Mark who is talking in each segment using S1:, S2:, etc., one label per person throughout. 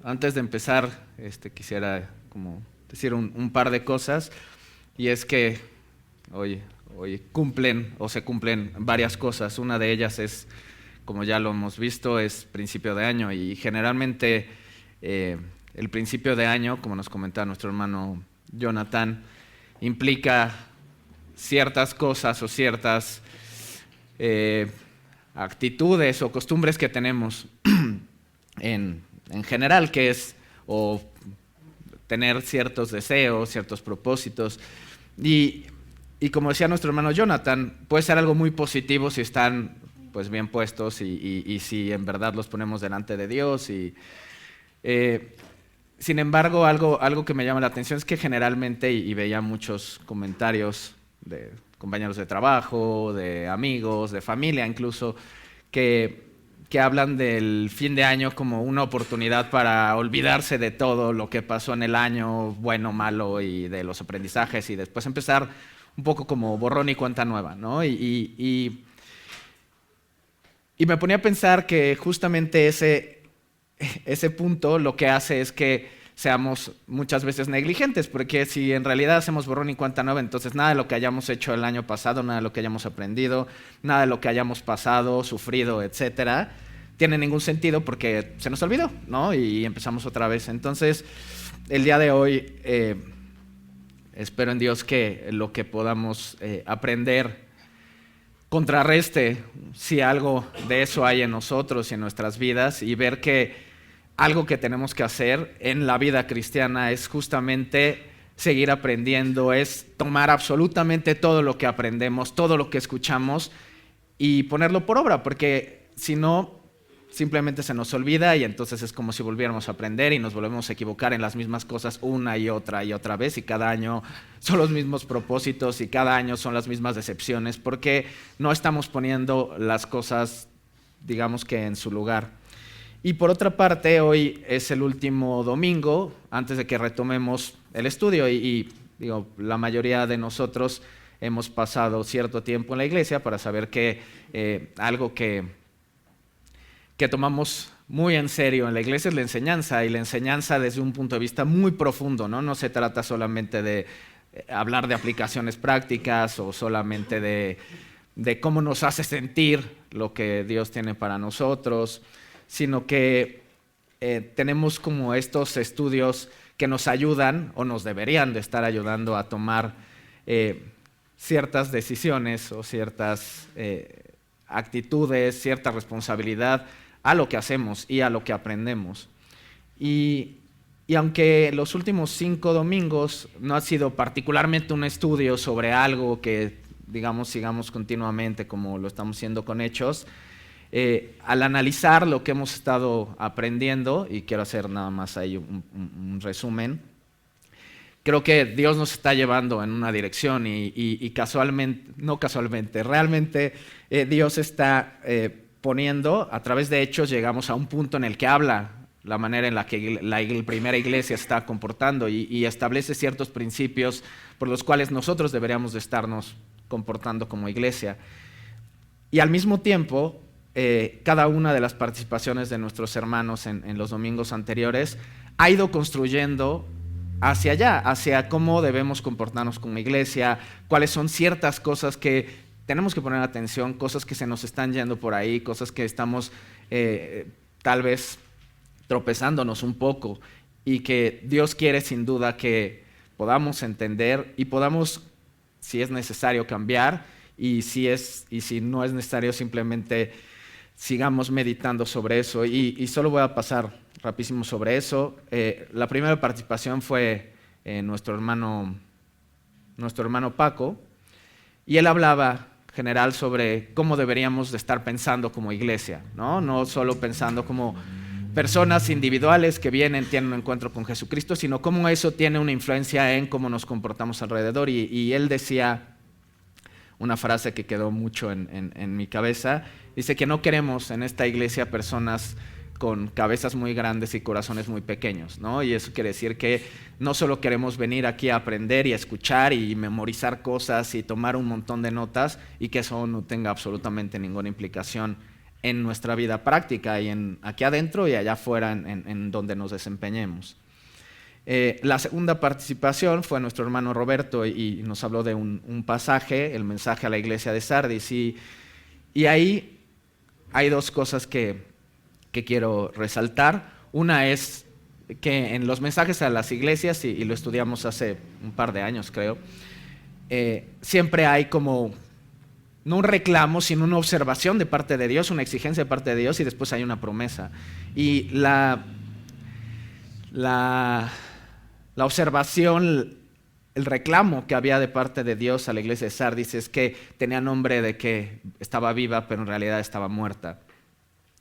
S1: antes de empezar, quisiera como decir un par de cosas, y es que hoy se cumplen varias cosas. Una de ellas es, como ya lo hemos visto, es principio de año, y generalmente el principio de año, como nos comentaba nuestro hermano Jonathan, implica ciertas cosas o ciertas actitudes o costumbres que tenemos en general, que es o tener ciertos deseos, ciertos propósitos. Y como decía nuestro hermano Jonathan, puede ser algo muy positivo si están pues bien puestos y si en verdad los ponemos delante de Dios. Sin embargo, algo que me llama la atención es que generalmente, y veía muchos comentarios de compañeros de trabajo, de amigos, de familia incluso, que hablan del fin de año como una oportunidad para olvidarse de todo lo que pasó en el año, bueno, malo, y de los aprendizajes, y después empezar un poco como borrón y cuenta nueva, ¿no? Y me ponía a pensar que justamente ese punto lo que hace es que seamos muchas veces negligentes, porque si en realidad hacemos borrón y cuenta nueva, entonces nada de lo que hayamos hecho el año pasado, nada de lo que hayamos aprendido, nada de lo que hayamos pasado, sufrido, etcétera, tiene ningún sentido porque se nos olvidó, ¿no? Y empezamos otra vez. Entonces, el día de hoy, espero en Dios que lo que podamos aprender contrarreste si algo de eso hay en nosotros y en nuestras vidas, y ver que algo que tenemos que hacer en la vida cristiana es justamente seguir aprendiendo, es tomar absolutamente todo lo que aprendemos, todo lo que escuchamos y ponerlo por obra, porque si no, simplemente se nos olvida, y entonces es como si volviéramos a aprender y nos volvemos a equivocar en las mismas cosas una y otra vez, y cada año son los mismos propósitos y cada año son las mismas decepciones, porque no estamos poniendo las cosas, digamos que en su lugar. Y por otra parte, hoy es el último domingo antes de que retomemos el estudio, y digo, la mayoría de nosotros hemos pasado cierto tiempo en la iglesia para saber que algo que tomamos muy en serio en la iglesia es la enseñanza, y la enseñanza desde un punto de vista muy profundo, ¿no? No se trata solamente de hablar de aplicaciones prácticas o solamente de cómo nos hace sentir lo que Dios tiene para nosotros, sino que tenemos como estos estudios que nos ayudan, o nos deberían de estar ayudando a tomar ciertas decisiones o ciertas actitudes, cierta responsabilidad a lo que hacemos y a lo que aprendemos. Y aunque los últimos 5 domingos no ha sido particularmente un estudio sobre algo que, digamos, sigamos continuamente como lo estamos haciendo con Hechos, al analizar lo que hemos estado aprendiendo, y quiero hacer nada más ahí un resumen, creo que Dios nos está llevando en una dirección, y casualmente, no casualmente, realmente Dios está poniendo, a través de Hechos llegamos a un punto en el que habla la manera en la que la primera iglesia está comportando, y establece ciertos principios por los cuales nosotros deberíamos de estarnos comportando como iglesia. Y al mismo tiempo, cada una de las participaciones de nuestros hermanos en los domingos anteriores ha ido construyendo hacia allá, hacia cómo debemos comportarnos como iglesia, cuáles son ciertas cosas que tenemos que poner atención, cosas que se nos están yendo por ahí, cosas que estamos tal vez tropezándonos un poco, y que Dios quiere sin duda que podamos entender y podamos, si es necesario, cambiar, y si no es necesario, simplemente sigamos meditando sobre eso. Y solo voy a pasar rapidísimo sobre eso. La primera participación fue nuestro hermano Paco, y él hablaba general sobre cómo deberíamos de estar pensando como iglesia, no solo pensando como personas individuales que vienen, tienen un encuentro con Jesucristo, sino cómo eso tiene una influencia en cómo nos comportamos alrededor. Y él decía una frase que quedó mucho en mi cabeza. Dice que no queremos en esta iglesia personas con cabezas muy grandes y corazones muy pequeños, ¿no? Y eso quiere decir que no solo queremos venir aquí a aprender y a escuchar y memorizar cosas y tomar un montón de notas, y que eso no tenga absolutamente ninguna implicación en nuestra vida práctica y aquí adentro y allá afuera en donde nos desempeñemos. La segunda participación fue nuestro hermano Roberto y nos habló de un pasaje, el mensaje a la iglesia de Sardis, y ahí hay dos cosas que quiero resaltar. Una es que en los mensajes a las iglesias, y lo estudiamos hace un par de años creo, siempre hay como no un reclamo, sino una observación de parte de Dios, una exigencia de parte de Dios, y después hay una promesa. Y la observación, el reclamo que había de parte de Dios a la iglesia de Sardis es que tenía nombre de que estaba viva, pero en realidad estaba muerta.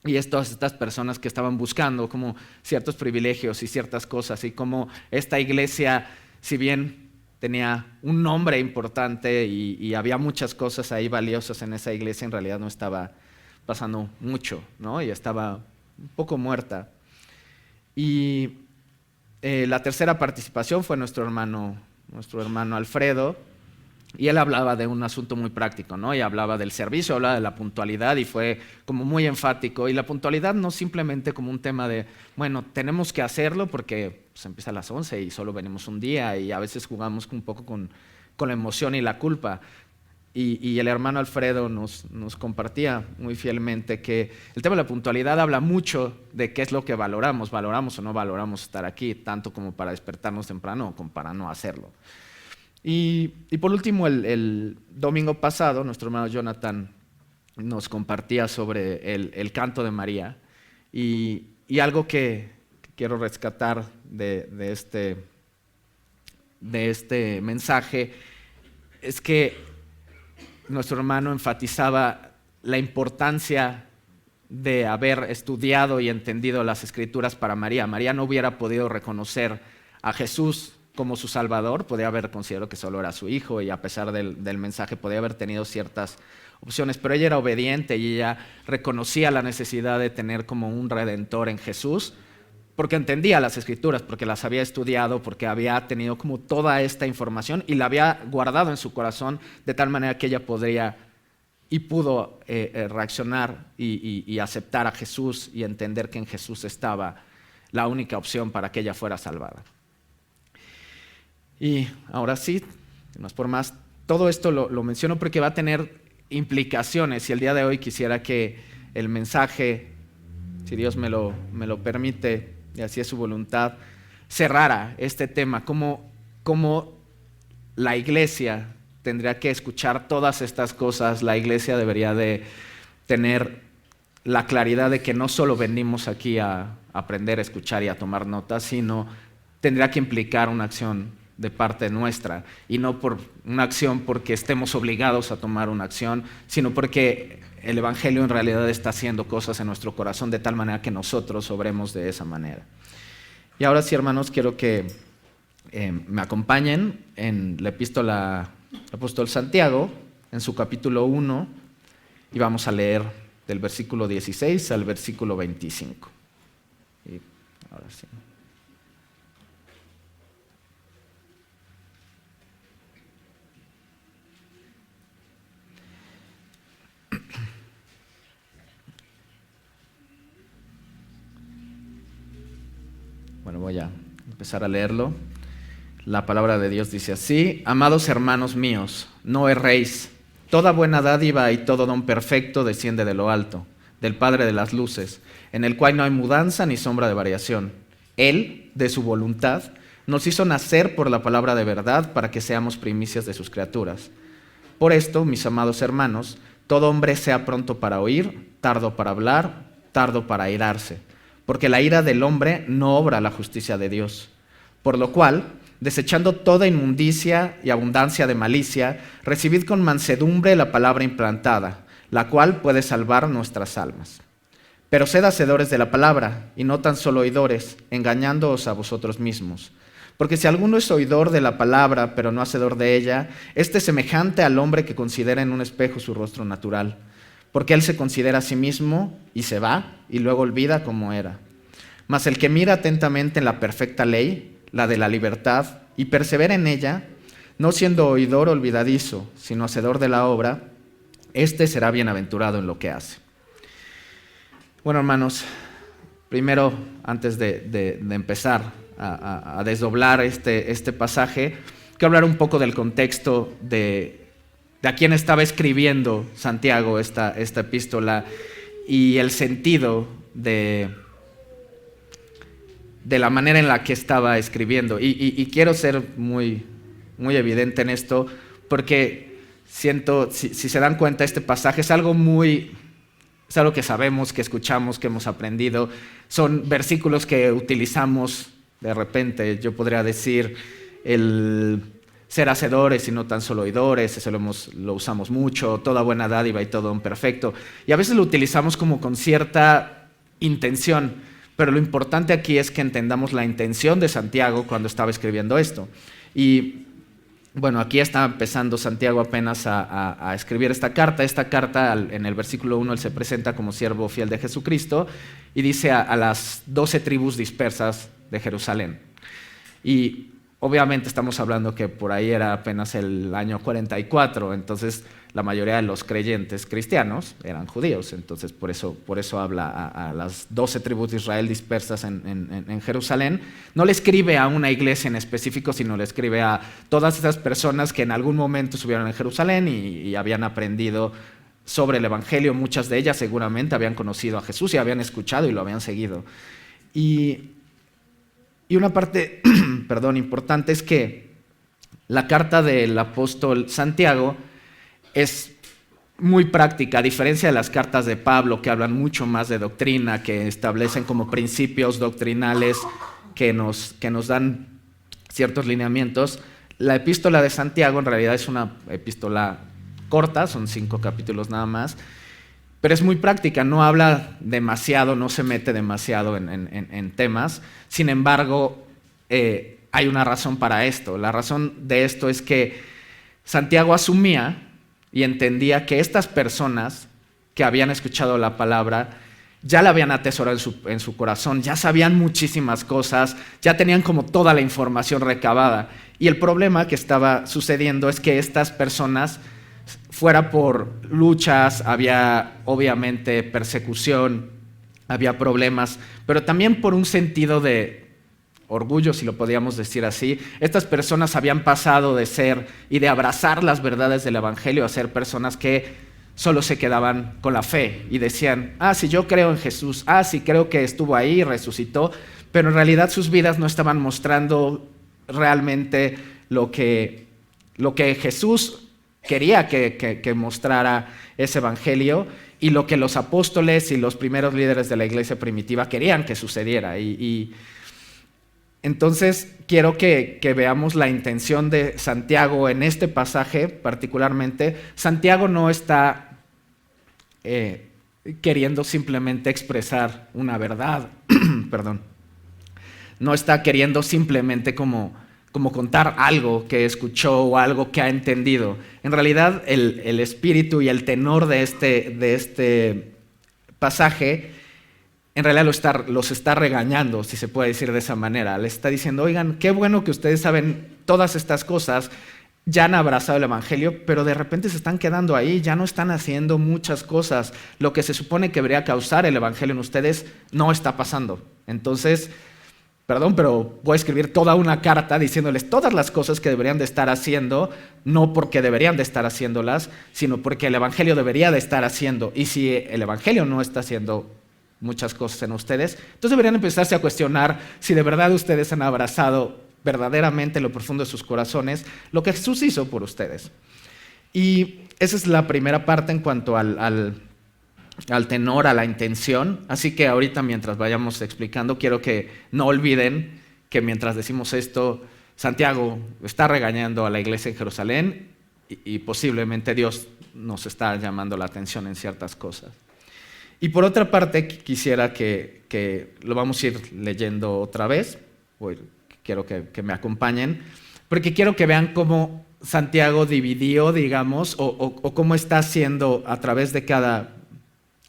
S1: Y es todas estas personas que estaban buscando como ciertos privilegios y ciertas cosas, y como esta iglesia, si bien tenía un nombre importante y había muchas cosas ahí valiosas en esa iglesia, en realidad no estaba pasando mucho, ¿no? Y estaba un poco muerta. Y la tercera participación fue nuestro hermano Alfredo, y él hablaba de un asunto muy práctico, ¿no? Y hablaba del servicio, hablaba de la puntualidad, y fue como muy enfático. Y la puntualidad no simplemente como un tema de, bueno, tenemos que hacerlo porque pues, empieza a las 11 y solo venimos un día, y a veces jugamos un poco con la emoción y la culpa. Y el hermano Alfredo nos compartía muy fielmente que el tema de la puntualidad habla mucho de qué es lo que valoramos o no valoramos estar aquí, tanto como para despertarnos temprano como para no hacerlo. Y por último, el domingo pasado, nuestro hermano Jonathan nos compartía sobre el canto de María, y algo que quiero rescatar de este mensaje es que nuestro hermano enfatizaba la importancia de haber estudiado y entendido las Escrituras para María. María no hubiera podido reconocer a Jesús como su Salvador, podía haber considerado que solo era su hijo, y a pesar del mensaje podía haber tenido ciertas opciones, pero ella era obediente y ella reconocía la necesidad de tener como un Redentor en Jesús, porque entendía las Escrituras, porque las había estudiado, porque había tenido como toda esta información y la había guardado en su corazón de tal manera que ella podría y pudo reaccionar y aceptar a Jesús y entender que en Jesús estaba la única opción para que ella fuera salvada. Y ahora sí, más por más, todo esto lo menciono porque va a tener implicaciones, y el día de hoy quisiera que el mensaje, si Dios me lo permite, y así es su voluntad, cerrara este tema, cómo la iglesia tendría que escuchar todas estas cosas. La iglesia debería de tener la claridad de que no solo venimos aquí a aprender, a escuchar y a tomar notas, sino tendría que implicar una acción de parte nuestra, y no por una acción porque estemos obligados a tomar una acción, sino porque el Evangelio en realidad está haciendo cosas en nuestro corazón de tal manera que nosotros obremos de esa manera. Y ahora sí, hermanos, quiero que me acompañen en la epístola del apóstol Santiago, en su capítulo 1, y vamos a leer del versículo 16 al versículo 25. Y ahora sí. Bueno, voy a empezar a leerlo. La palabra de Dios dice así: amados hermanos míos, no erréis. Toda buena dádiva y todo don perfecto desciende de lo alto, del Padre de las luces, en el cual no hay mudanza ni sombra de variación. Él, de su voluntad, nos hizo nacer por la palabra de verdad para que seamos primicias de sus criaturas. Por esto, mis amados hermanos, todo hombre sea pronto para oír, tardo para hablar, tardo para airarse, porque la ira del hombre no obra la justicia de Dios. Por lo cual, desechando toda inmundicia y abundancia de malicia, recibid con mansedumbre la palabra implantada, la cual puede salvar nuestras almas. Pero sed hacedores de la palabra, y no tan solo oidores, engañándoos a vosotros mismos. Porque si alguno es oidor de la palabra, pero no hacedor de ella, este es semejante al hombre que considera en un espejo su rostro natural, porque él se considera a sí mismo y se va, y luego olvida cómo era. Mas el que mira atentamente en la perfecta ley, la de la libertad, y persevera en ella, no siendo oidor olvidadizo, sino hacedor de la obra, éste será bienaventurado en lo que hace. Bueno, hermanos, primero, antes de empezar a desdoblar este pasaje, quiero hablar un poco del contexto de a quién estaba escribiendo Santiago esta epístola y el sentido de la manera en la que estaba escribiendo. Y quiero ser muy, muy evidente en esto, porque siento, si se dan cuenta, este pasaje es algo que sabemos, que escuchamos, que hemos aprendido. Son versículos que utilizamos de repente. Yo podría decir el ser hacedores y no tan solo oidores, eso lo usamos mucho, toda buena dádiva y todo don perfecto. Y a veces lo utilizamos como con cierta intención, pero lo importante aquí es que entendamos la intención de Santiago cuando estaba escribiendo esto. Y bueno, aquí está empezando Santiago apenas a escribir esta carta. Esta carta, en el versículo 1, él se presenta como siervo fiel de Jesucristo y dice a las 12 tribus dispersas de Jerusalén. Y obviamente estamos hablando que por ahí era apenas el año 44, entonces la mayoría de los creyentes cristianos eran judíos, entonces por eso habla a las 12 tribus de Israel dispersas en Jerusalén. No le escribe a una iglesia en específico, sino le escribe a todas esas personas que en algún momento estuvieron en Jerusalén y habían aprendido sobre el Evangelio. Muchas de ellas seguramente habían conocido a Jesús y habían escuchado y lo habían seguido. Y una parte importante es que la carta del apóstol Santiago es muy práctica, a diferencia de las cartas de Pablo, que hablan mucho más de doctrina, que establecen como principios doctrinales que nos dan ciertos lineamientos. La epístola de Santiago en realidad es una epístola corta, son 5 capítulos nada más, pero es muy práctica, no habla demasiado, no se mete demasiado en temas. Sin embargo, hay una razón para esto. La razón de esto es que Santiago asumía y entendía que estas personas que habían escuchado la palabra ya la habían atesorado en su corazón, ya sabían muchísimas cosas, ya tenían como toda la información recabada. Y el problema que estaba sucediendo es que estas personas, fuera por luchas, había obviamente persecución, había problemas, pero también por un sentido de orgullo, si lo podíamos decir así. Estas personas habían pasado de ser y de abrazar las verdades del Evangelio a ser personas que solo se quedaban con la fe y decían, sí, yo creo en Jesús, sí, creo que estuvo ahí y resucitó, pero en realidad sus vidas no estaban mostrando realmente lo que Jesús quería que mostrara ese Evangelio y lo que los apóstoles y los primeros líderes de la iglesia primitiva querían que sucediera. Entonces quiero que veamos la intención de Santiago en este pasaje particularmente. Santiago no está queriendo simplemente expresar una verdad, perdón. No está queriendo simplemente como contar algo que escuchó o algo que ha entendido. En realidad el espíritu y el tenor de este pasaje en realidad los está regañando, si se puede decir de esa manera. Les está diciendo, oigan, qué bueno que ustedes saben todas estas cosas, ya han abrazado el Evangelio, pero de repente se están quedando ahí, ya no están haciendo muchas cosas. Lo que se supone que debería causar el Evangelio en ustedes no está pasando. Entonces, perdón, pero voy a escribir toda una carta diciéndoles todas las cosas que deberían de estar haciendo, no porque deberían de estar haciéndolas, sino porque el Evangelio debería de estar haciendo. Y si el Evangelio no está haciendo muchas cosas en ustedes, entonces deberían empezarse a cuestionar si de verdad ustedes han abrazado verdaderamente en lo profundo de sus corazones lo que Jesús hizo por ustedes. Y esa es la primera parte en cuanto al tenor, a la intención. Así que ahorita, mientras vayamos explicando, quiero que no olviden que mientras decimos esto, Santiago está regañando a la iglesia en Jerusalén y posiblemente Dios nos está llamando la atención en ciertas cosas. Y por otra parte, quisiera que lo vamos a ir leyendo otra vez. Quiero que me acompañen, porque quiero que vean cómo Santiago dividió, digamos, o cómo está haciendo a través de cada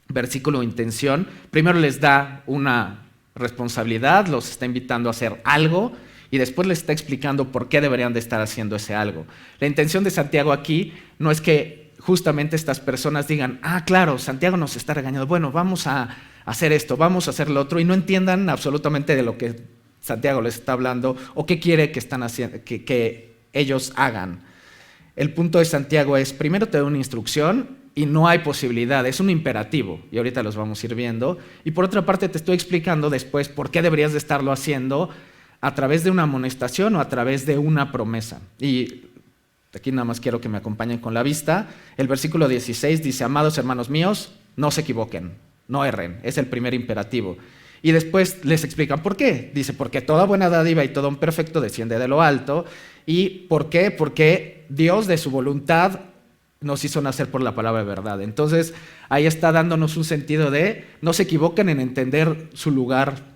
S1: versículo o intención. Primero les da una responsabilidad, los está invitando a hacer algo y después les está explicando por qué deberían de estar haciendo ese algo. La intención de Santiago aquí no es que justamente estas personas digan, claro, Santiago nos está regañando, bueno, vamos a hacer esto, vamos a hacer lo otro, y no entiendan absolutamente de lo que Santiago les está hablando o qué quiere que están haciendo, que ellos hagan. El punto de Santiago es, primero te da una instrucción y no hay posibilidad, es un imperativo, y ahorita los vamos a ir viendo. Y por otra parte te estoy explicando después por qué deberías de estarlo haciendo a través de una amonestación o a través de una promesa. Y aquí nada más quiero que me acompañen con la vista. El versículo 16 dice, amados hermanos míos, no se equivoquen, no erren, es el primer imperativo. Y después les explican por qué. Dice, porque toda buena dádiva y todo un perfecto desciende de lo alto. ¿Y por qué? Porque Dios de su voluntad nos hizo nacer por la palabra de verdad. Entonces, ahí está dándonos un sentido de no se equivoquen en entender su lugar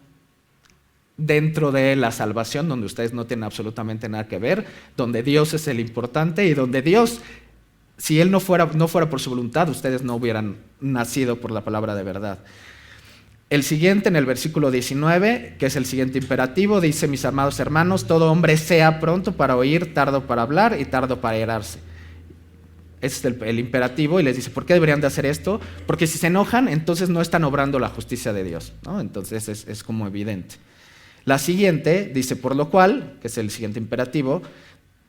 S1: dentro de la salvación, donde ustedes no tienen absolutamente nada que ver, donde Dios es el importante y donde Dios, si Él no fuera por su voluntad, ustedes no hubieran nacido por la palabra de verdad. El siguiente, en el versículo 19, que es el siguiente imperativo, dice, mis amados hermanos, todo hombre sea pronto para oír, tardo para hablar y tardo para airarse. Ese es el imperativo, y les dice, ¿por qué deberían de hacer esto? Porque si se enojan, entonces no están obrando la justicia de Dios, ¿no? Entonces es como evidente. La siguiente dice, por lo cual, que es el siguiente imperativo,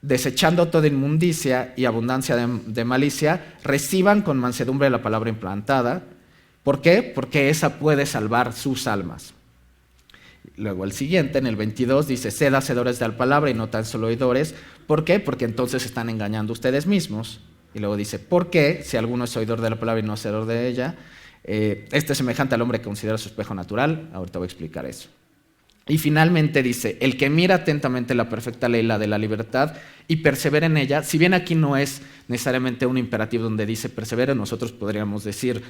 S1: desechando toda inmundicia y abundancia de malicia, reciban con mansedumbre la palabra implantada. ¿Por qué? Porque esa puede salvar sus almas. Luego el siguiente, en el 22, dice, sed hacedores de la palabra y no tan solo oidores. ¿Por qué? Porque entonces están engañando ustedes mismos. Y luego dice, ¿por qué? Si alguno es oidor de la palabra y no hacedor de ella, este es semejante al hombre que considera su espejo natural. Ahorita voy a explicar eso. Y finalmente dice, el que mira atentamente la perfecta ley, la de la libertad, y persevera en ella. Si bien aquí no es necesariamente un imperativo donde dice persevera, nosotros podríamos decir,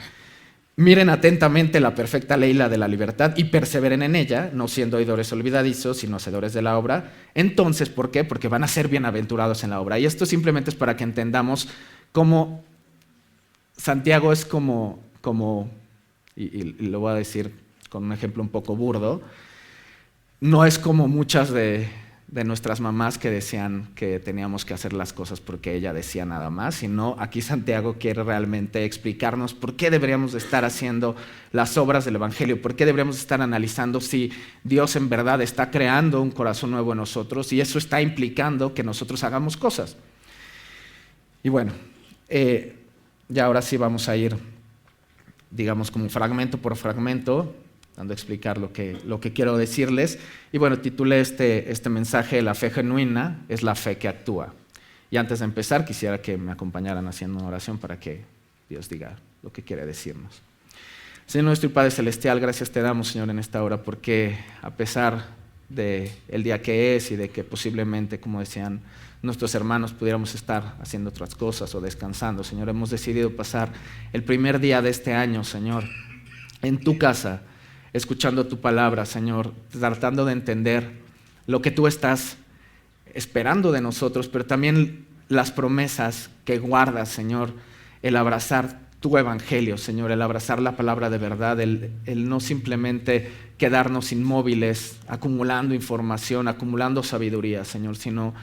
S1: miren atentamente la perfecta ley, la de la libertad, y perseveren en ella, no siendo oidores olvidadizos, sino hacedores de la obra. Entonces, ¿por qué? Porque van a ser bienaventurados en la obra. Y esto simplemente es para que entendamos cómo Santiago es como y lo voy a decir con un ejemplo un poco burdo, no es como muchas de nuestras mamás que decían que teníamos que hacer las cosas porque ella decía nada más, sino aquí Santiago quiere realmente explicarnos por qué deberíamos de estar haciendo las obras del Evangelio, por qué deberíamos estar analizando si Dios en verdad está creando un corazón nuevo en nosotros, y eso está implicando que nosotros hagamos cosas. Y bueno, ya ahora sí vamos a ir, digamos, como fragmento por fragmento, dando a explicar lo que quiero decirles. Y bueno, titulé este mensaje, la fe genuina es la fe que actúa. Y antes de empezar, quisiera que me acompañaran haciendo una oración para que Dios diga lo que quiere decirnos. Señor nuestro y Padre Celestial, gracias te damos, Señor, en esta hora, porque a pesar del día que es y de que posiblemente, como decían nuestros hermanos, pudiéramos estar haciendo otras cosas o descansando, Señor, hemos decidido pasar el primer día de este año, Señor, en tu casa, escuchando tu palabra, Señor, tratando de entender lo que tú estás esperando de nosotros, pero también las promesas que guardas, Señor, el abrazar tu evangelio, Señor, el abrazar la palabra de verdad, el no simplemente quedarnos inmóviles, acumulando información, acumulando sabiduría, Señor, sino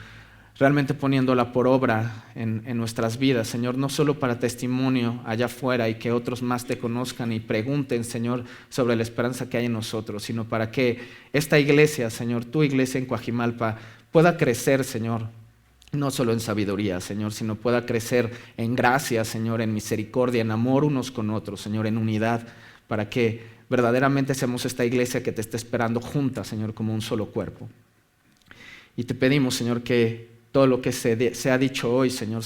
S1: realmente poniéndola por obra en nuestras vidas, Señor, no solo para testimonio allá afuera y que otros más te conozcan y pregunten, Señor, sobre la esperanza que hay en nosotros, sino para que esta iglesia, Señor, tu iglesia en Coajimalpa, pueda crecer, Señor, no solo en sabiduría, Señor, sino pueda crecer en gracia, Señor, en misericordia, en amor unos con otros, Señor, en unidad, para que verdaderamente seamos esta iglesia que te está esperando junta, Señor, como un solo cuerpo. Y te pedimos, Señor, que todo lo que se ha dicho hoy, Señor,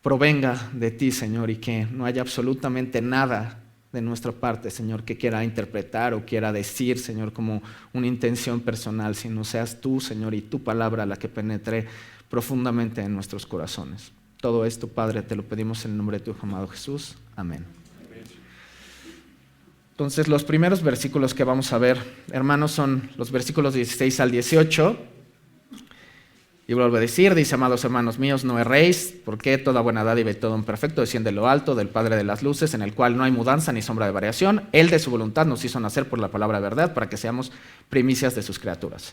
S1: provenga de ti, Señor, y que no haya absolutamente nada de nuestra parte, Señor, que quiera interpretar o quiera decir, Señor, como una intención personal, sino seas tú, Señor, y tu palabra la que penetre profundamente en nuestros corazones. Todo esto, Padre, te lo pedimos en el nombre de tu Hijo amado Jesús. Amén. Entonces, los primeros versículos que vamos a ver, hermanos, son los versículos 16 al 18. Y vuelvo a decir, dice, amados hermanos míos, no erréis, porque toda buena dádiva y todo un perfecto desciende de lo alto, del Padre de las luces, en el cual no hay mudanza ni sombra de variación. Él de su voluntad nos hizo nacer por la palabra de verdad, para que seamos primicias de sus criaturas.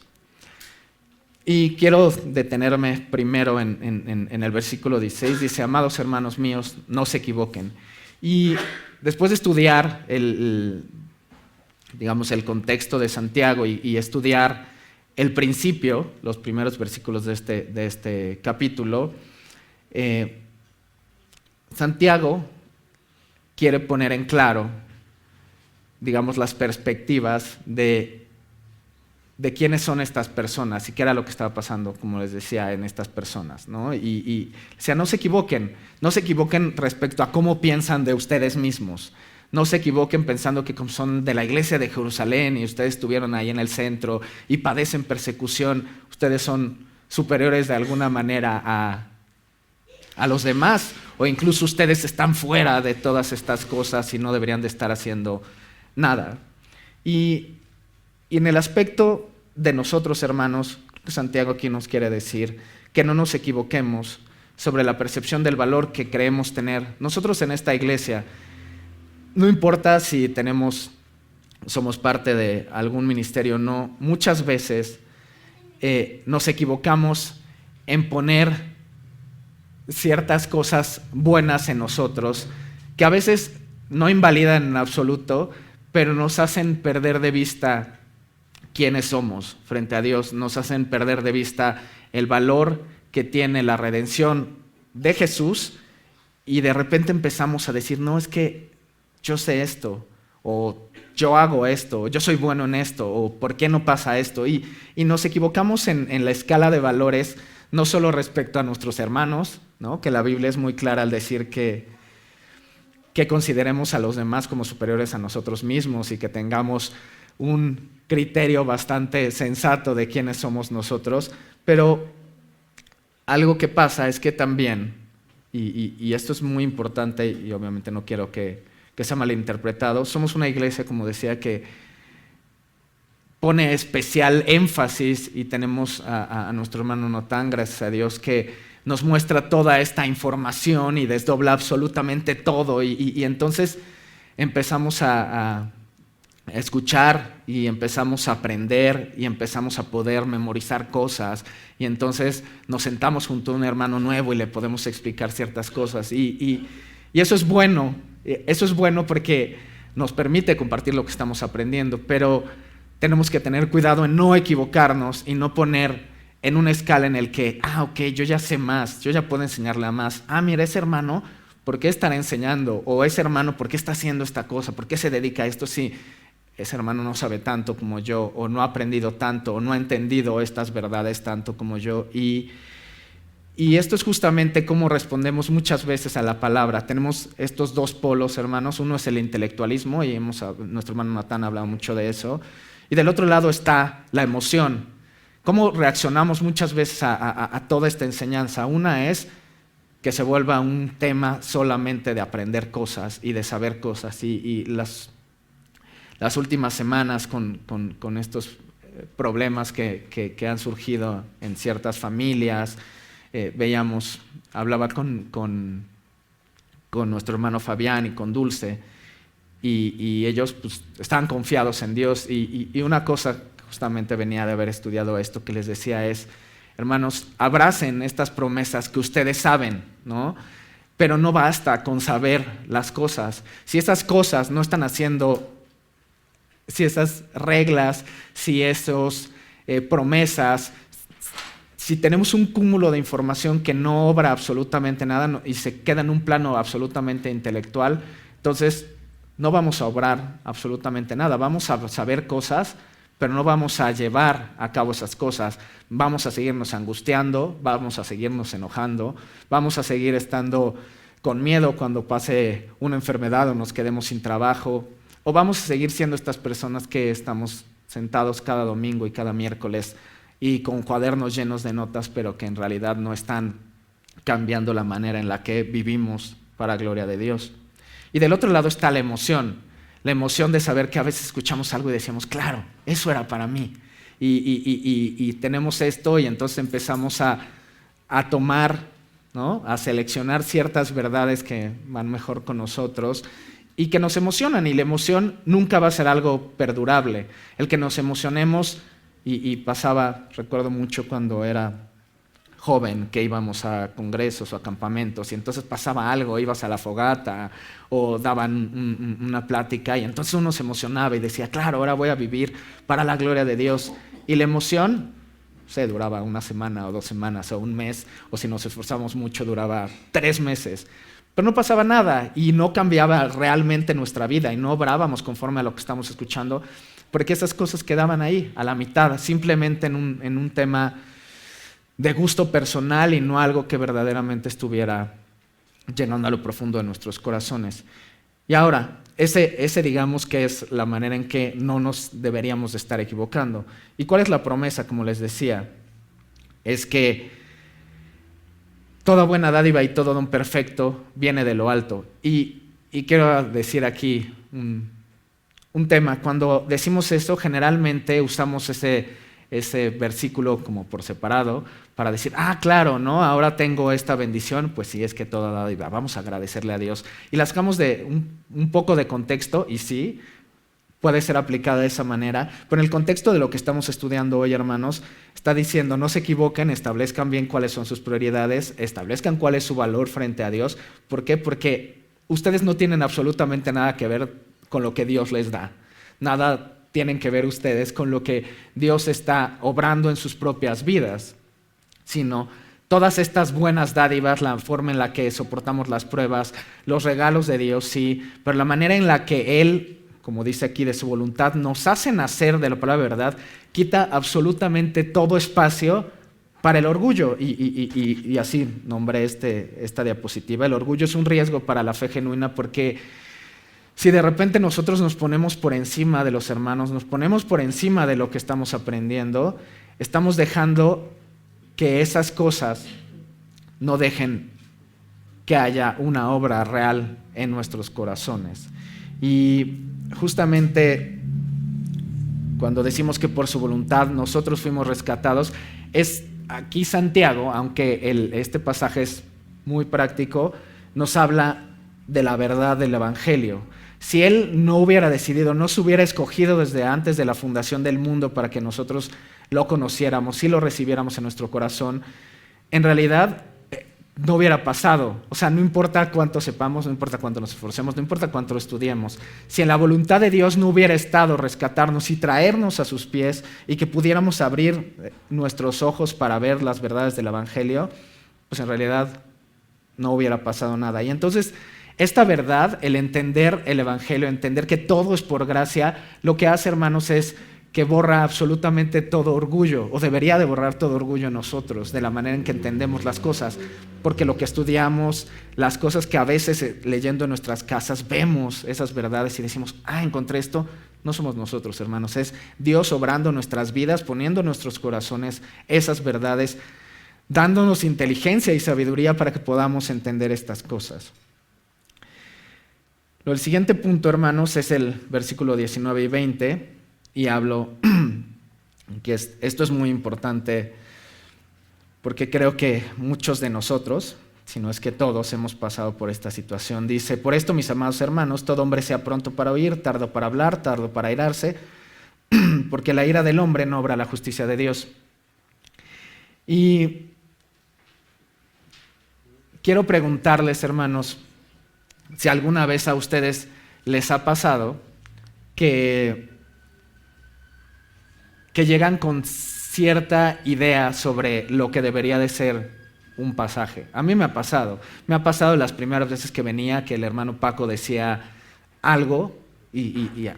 S1: Y quiero detenerme primero en el versículo 16, dice, amados hermanos míos, no se equivoquen. Y después de estudiar digamos, el contexto de Santiago y estudiar el principio, los primeros versículos de este capítulo, Santiago quiere poner en claro, digamos, las perspectivas de quiénes son estas personas y qué era lo que estaba pasando, como les decía, en estas personas, ¿no? O sea, no se equivoquen respecto a cómo piensan de ustedes mismos. No se equivoquen pensando que como son de la iglesia de Jerusalén y ustedes estuvieron ahí en el centro y padecen persecución, ustedes son superiores de alguna manera a los demás, o incluso ustedes están fuera de todas estas cosas y no deberían de estar haciendo nada. Y en el aspecto de nosotros, hermanos, Santiago aquí nos quiere decir que no nos equivoquemos sobre la percepción del valor que creemos tener. Nosotros en esta iglesia, no importa si somos parte de algún ministerio o no, muchas veces nos equivocamos en poner ciertas cosas buenas en nosotros que a veces no invalidan en absoluto, pero nos hacen perder de vista quiénes somos frente a Dios, nos hacen perder de vista el valor que tiene la redención de Jesús, y de repente empezamos a decir, no, es que yo sé esto, o yo hago esto, o yo soy bueno en esto, o ¿por qué no pasa esto? Y nos equivocamos en la escala de valores, no solo respecto a nuestros hermanos, ¿no? Que la Biblia es muy clara al decir que consideremos a los demás como superiores a nosotros mismos y que tengamos un criterio bastante sensato de quiénes somos nosotros, pero algo que pasa es que también, y esto es muy importante y obviamente no quiero que sea malinterpretado, somos una iglesia, como decía, que pone especial énfasis, y tenemos a nuestro hermano Notán, gracias a Dios, que nos muestra toda esta información y desdobla absolutamente todo, y entonces empezamos a escuchar y empezamos a aprender y empezamos a poder memorizar cosas, y entonces nos sentamos junto a un hermano nuevo y le podemos explicar ciertas cosas, y eso es bueno. Eso es bueno porque nos permite compartir lo que estamos aprendiendo, pero tenemos que tener cuidado en no equivocarnos y no poner en una escala en el que, ok, yo ya sé más, yo ya puedo enseñarle a más. Mira, ese hermano, ¿por qué estará enseñando? O ese hermano, ¿por qué está haciendo esta cosa? ¿Por qué se dedica a esto? Sí, ese hermano no sabe tanto como yo, o no ha aprendido tanto, o no ha entendido estas verdades tanto como yo. Y esto es justamente cómo respondemos muchas veces a la palabra. Tenemos estos dos polos, hermanos. Uno es el intelectualismo, y nuestro hermano Natán ha hablado mucho de eso. Y del otro lado está la emoción. ¿Cómo reaccionamos muchas veces a toda esta enseñanza? Una es que se vuelva un tema solamente de aprender cosas y de saber cosas. Y las últimas semanas con estos problemas que han surgido en ciertas familias, hablaba con nuestro hermano Fabián y con Dulce, y ellos pues, estaban confiados en Dios, y una cosa justamente venía de haber estudiado esto que les decía es, hermanos, abracen estas promesas que ustedes saben, ¿no? Pero no basta con saber las cosas. Si esas cosas no están haciendo, si esas reglas, si esas promesas, si tenemos un cúmulo de información que no obra absolutamente nada y se queda en un plano absolutamente intelectual, entonces no vamos a obrar absolutamente nada. Vamos a saber cosas, pero no vamos a llevar a cabo esas cosas. Vamos a seguirnos angustiando, vamos a seguirnos enojando, vamos a seguir estando con miedo cuando pase una enfermedad o nos quedemos sin trabajo, o vamos a seguir siendo estas personas que estamos sentados cada domingo y cada miércoles y con cuadernos llenos de notas, pero que en realidad no están cambiando la manera en la que vivimos para gloria de Dios. Y del otro lado está la emoción de saber que a veces escuchamos algo y decimos, claro, eso era para mí. Y tenemos esto, y entonces empezamos a tomar, ¿no? A seleccionar ciertas verdades que van mejor con nosotros y que nos emocionan, y la emoción nunca va a ser algo perdurable. El que nos emocionemos, y pasaba, recuerdo mucho cuando era joven que íbamos a congresos o a campamentos y entonces pasaba algo, ibas a la fogata o daban una plática y entonces uno se emocionaba y decía, claro, ahora voy a vivir para la gloria de Dios. Y la emoción, duraba una semana o 2 semanas o un mes, o si nos esforzamos mucho duraba 3 meses. Pero no pasaba nada y no cambiaba realmente nuestra vida y no obrábamos conforme a lo que estamos escuchando, porque esas cosas quedaban ahí, a la mitad, simplemente en un tema de gusto personal y no algo que verdaderamente estuviera llegando a lo profundo de nuestros corazones. Y ahora, ese digamos que es la manera en que no nos deberíamos de estar equivocando. ¿Y cuál es la promesa? Como les decía, es que toda buena dádiva y todo don perfecto viene de lo alto. Y quiero decir aquí un tema. Cuando decimos eso, generalmente usamos ese versículo como por separado para decir, claro, ¿no? Ahora tengo esta bendición, pues sí, es que toda dádiva, vamos a agradecerle a Dios. Y la sacamos de un poco de contexto, y sí, puede ser aplicada de esa manera, pero en el contexto de lo que estamos estudiando hoy, hermanos, está diciendo, no se equivoquen, establezcan bien cuáles son sus prioridades, establezcan cuál es su valor frente a Dios. ¿Por qué? Porque ustedes no tienen absolutamente nada que ver con lo que Dios les da. Nada tienen que ver ustedes con lo que Dios está obrando en sus propias vidas, sino todas estas buenas dádivas, la forma en la que soportamos las pruebas, los regalos de Dios, sí, pero la manera en la que Él, como dice aquí, de su voluntad, nos hace nacer de la palabra de verdad, quita absolutamente todo espacio para el orgullo. Y así nombré esta diapositiva. El orgullo es un riesgo para la fe genuina porque si de repente nosotros nos ponemos por encima de los hermanos, nos ponemos por encima de lo que estamos aprendiendo, estamos dejando que esas cosas no dejen que haya una obra real en nuestros corazones. Y justamente cuando decimos que por su voluntad nosotros fuimos rescatados, es aquí Santiago, aunque este pasaje es muy práctico, nos habla de la verdad del Evangelio. Si Él no hubiera decidido, no se hubiera escogido desde antes de la fundación del mundo para que nosotros lo conociéramos, si lo recibiéramos en nuestro corazón, en realidad no hubiera pasado. O sea, no importa cuánto sepamos, no importa cuánto nos esforcemos, no importa cuánto lo estudiemos. Si en la voluntad de Dios no hubiera estado rescatarnos y traernos a sus pies y que pudiéramos abrir nuestros ojos para ver las verdades del Evangelio, pues en realidad no hubiera pasado nada. Y entonces, esta verdad, el entender el Evangelio, entender que todo es por gracia, lo que hace, hermanos, es que borra absolutamente todo orgullo, o debería de borrar todo orgullo en nosotros, de la manera en que entendemos las cosas, porque lo que estudiamos, las cosas que a veces leyendo en nuestras casas vemos esas verdades y decimos, encontré esto, no somos nosotros, hermanos, es Dios obrando en nuestras vidas, poniendo en nuestros corazones esas verdades, dándonos inteligencia y sabiduría para que podamos entender estas cosas. El siguiente punto, hermanos, es el versículo 19 y 20, y hablo que esto es muy importante porque creo que muchos de nosotros, si no es que todos, hemos pasado por esta situación. Dice, por esto, mis amados hermanos, todo hombre sea pronto para oír, tardo para hablar, tardo para airarse, porque la ira del hombre no obra la justicia de Dios. Y quiero preguntarles, hermanos, si alguna vez a ustedes les ha pasado que llegan con cierta idea sobre lo que debería de ser un pasaje. A mí me ha pasado las primeras veces que venía, que el hermano Paco decía algo y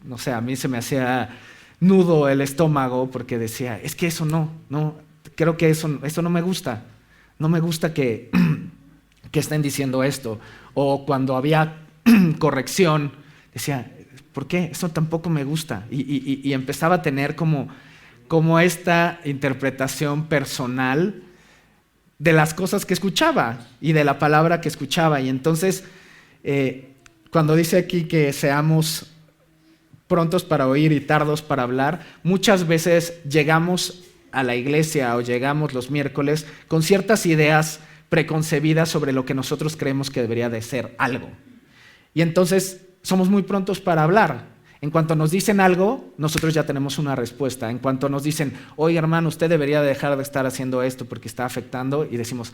S1: no sé, a mí se me hacía nudo el estómago porque decía, es que eso no, creo que eso no me gusta. No me gusta que estén diciendo esto. O cuando había corrección, decía, ¿por qué? Eso tampoco me gusta. Y empezaba a tener como esta interpretación personal de las cosas que escuchaba y de la palabra que escuchaba. Y entonces, cuando dice aquí que seamos prontos para oír y tardos para hablar, muchas veces llegamos a la iglesia o llegamos los miércoles con ciertas ideas preconcebidas sobre lo que nosotros creemos que debería de ser algo. Y entonces somos muy prontos para hablar. En cuanto nos dicen algo, nosotros ya tenemos una respuesta. En cuanto nos dicen, oye hermano, usted debería dejar de estar haciendo esto porque está afectando, y decimos,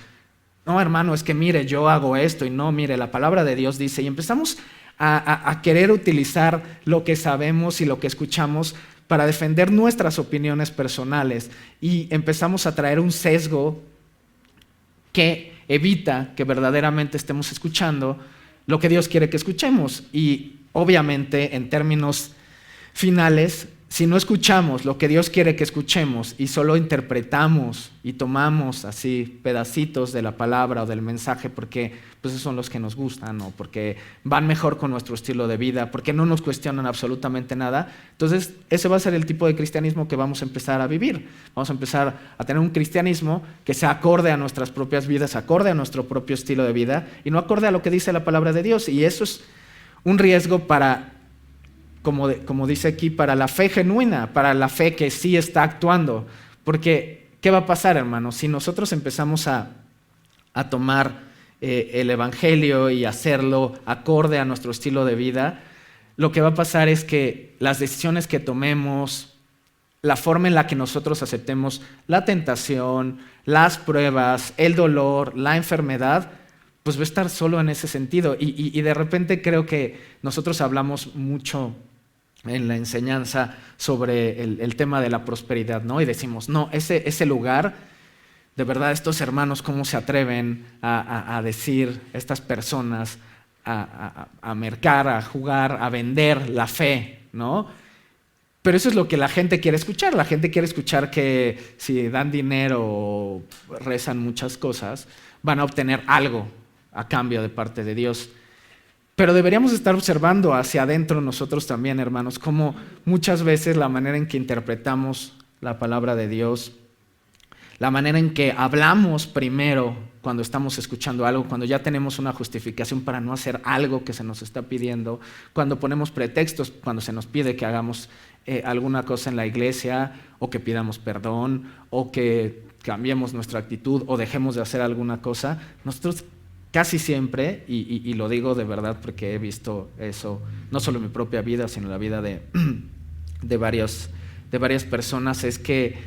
S1: no hermano, es que mire, yo hago esto, y no, mire, la palabra de Dios dice, y empezamos a querer utilizar lo que sabemos y lo que escuchamos para defender nuestras opiniones personales, y empezamos a traer un sesgo que evita que verdaderamente estemos escuchando lo que Dios quiere que escuchemos. Y obviamente, en términos finales, si no escuchamos lo que Dios quiere que escuchemos y solo interpretamos y tomamos así pedacitos de la palabra o del mensaje porque pues esos son los que nos gustan o porque van mejor con nuestro estilo de vida, porque no nos cuestionan absolutamente nada, entonces ese va a ser el tipo de cristianismo que vamos a empezar a vivir. Vamos a empezar a tener un cristianismo que sea acorde a nuestras propias vidas, acorde a nuestro propio estilo de vida y no acorde a lo que dice la palabra de Dios. Y eso es un riesgo para, como dice aquí, para la fe genuina, para la fe que sí está actuando. Porque, ¿qué va a pasar, hermanos? Si nosotros empezamos a tomar el Evangelio y hacerlo acorde a nuestro estilo de vida, lo que va a pasar es que las decisiones que tomemos, la forma en la que nosotros aceptemos la tentación, las pruebas, el dolor, la enfermedad, pues va a estar solo en ese sentido. Y de repente creo que nosotros hablamos mucho en la enseñanza sobre el tema de la prosperidad, ¿no? Y decimos, no, ese lugar, de verdad, estos hermanos, ¿cómo se atreven a decir, estas personas, a mercar, a jugar, a vender la fe, ¿no? Pero eso es lo que la gente quiere escuchar. La gente quiere escuchar que si dan dinero o rezan muchas cosas, van a obtener algo a cambio de parte de Dios. Pero deberíamos estar observando hacia adentro nosotros también, hermanos, cómo muchas veces la manera en que interpretamos la palabra de Dios, la manera en que hablamos primero cuando estamos escuchando algo, cuando ya tenemos una justificación para no hacer algo que se nos está pidiendo, cuando ponemos pretextos, cuando se nos pide que hagamos alguna cosa en la iglesia, o que pidamos perdón, o que cambiemos nuestra actitud, o dejemos de hacer alguna cosa, nosotros casi siempre, y lo digo de verdad porque he visto eso, no solo en mi propia vida, sino en la vida de varias personas, es que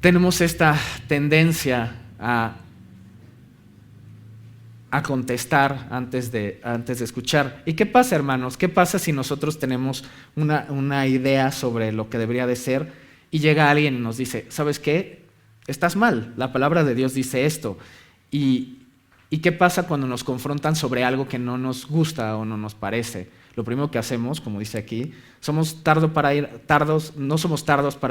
S1: tenemos esta tendencia a contestar antes de escuchar. ¿Y qué pasa, hermanos? ¿Qué pasa si nosotros tenemos una idea sobre lo que debería de ser y llega alguien y nos dice, ¿sabes qué? Estás mal, la palabra de Dios dice esto. ¿Y qué pasa cuando nos confrontan sobre algo que no nos gusta o no nos parece? Lo primero que hacemos, como dice aquí, no somos tardos para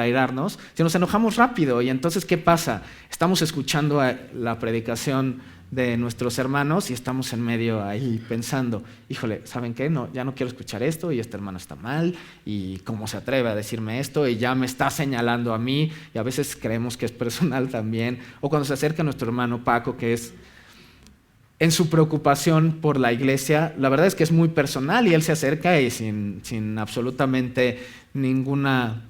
S1: irarnos, sino nos enojamos rápido. Y entonces, ¿qué pasa? Estamos escuchando la predicación de nuestros hermanos y estamos en medio ahí pensando, híjole, ¿saben qué? No, ya no quiero escuchar esto y este hermano está mal y cómo se atreve a decirme esto y ya me está señalando a mí, y a veces creemos que es personal también. O cuando se acerca nuestro hermano Paco, que es en su preocupación por la iglesia, la verdad es que es muy personal y él se acerca y sin absolutamente ninguna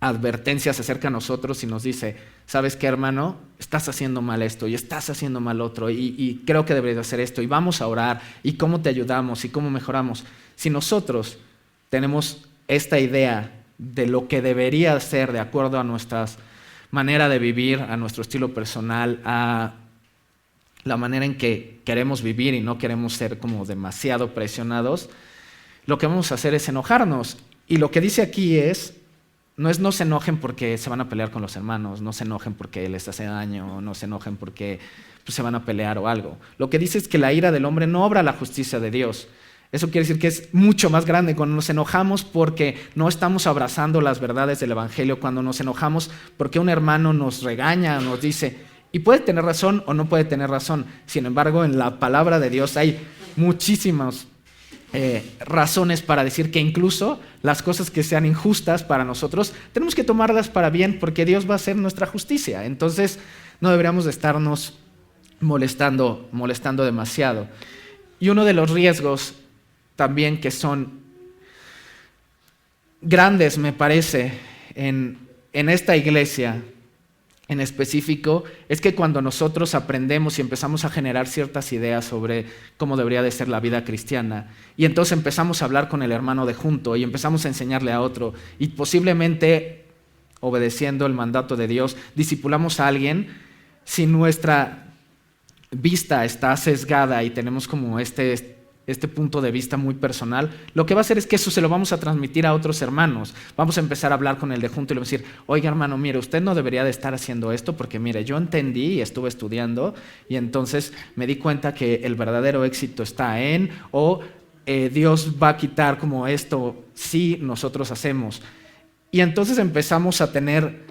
S1: advertencia se acerca a nosotros y nos dice, ¿sabes qué, hermano? Estás haciendo mal esto y estás haciendo mal otro y creo que deberías hacer esto y vamos a orar y cómo te ayudamos y cómo mejoramos. Si nosotros tenemos esta idea de lo que debería ser de acuerdo a nuestra manera de vivir, a nuestro estilo personal, a la manera en que queremos vivir y no queremos ser como demasiado presionados, lo que vamos a hacer es enojarnos. Y lo que dice aquí no se enojen porque se van a pelear con los hermanos, no se enojen porque les hace daño, no se enojen porque pues, se van a pelear o algo. Lo que dice es que la ira del hombre no obra la justicia de Dios. Eso quiere decir que es mucho más grande. Cuando nos enojamos porque no estamos abrazando las verdades del Evangelio, cuando nos enojamos porque un hermano nos regaña, nos dice, y puede tener razón o no puede tener razón. Sin embargo, en la palabra de Dios hay muchísimas razones para decir que incluso las cosas que sean injustas para nosotros, tenemos que tomarlas para bien porque Dios va a hacer nuestra justicia. Entonces, no deberíamos de estarnos molestando demasiado. Y uno de los riesgos también que son grandes, me parece, en esta iglesia, en específico es que cuando nosotros aprendemos y empezamos a generar ciertas ideas sobre cómo debería de ser la vida cristiana, y entonces empezamos a hablar con el hermano de junto y empezamos a enseñarle a otro, y posiblemente, obedeciendo el mandato de Dios, discipulamos a alguien, si nuestra vista está sesgada y tenemos como este punto de vista muy personal, lo que va a hacer es que eso se lo vamos a transmitir a otros hermanos. Vamos a empezar a hablar con el de junto y le vamos a decir, oiga hermano, mire, usted no debería de estar haciendo esto porque mire, yo entendí y estuve estudiando y entonces me di cuenta que el verdadero éxito está en, Dios va a quitar como esto si nosotros hacemos. Y entonces empezamos a tener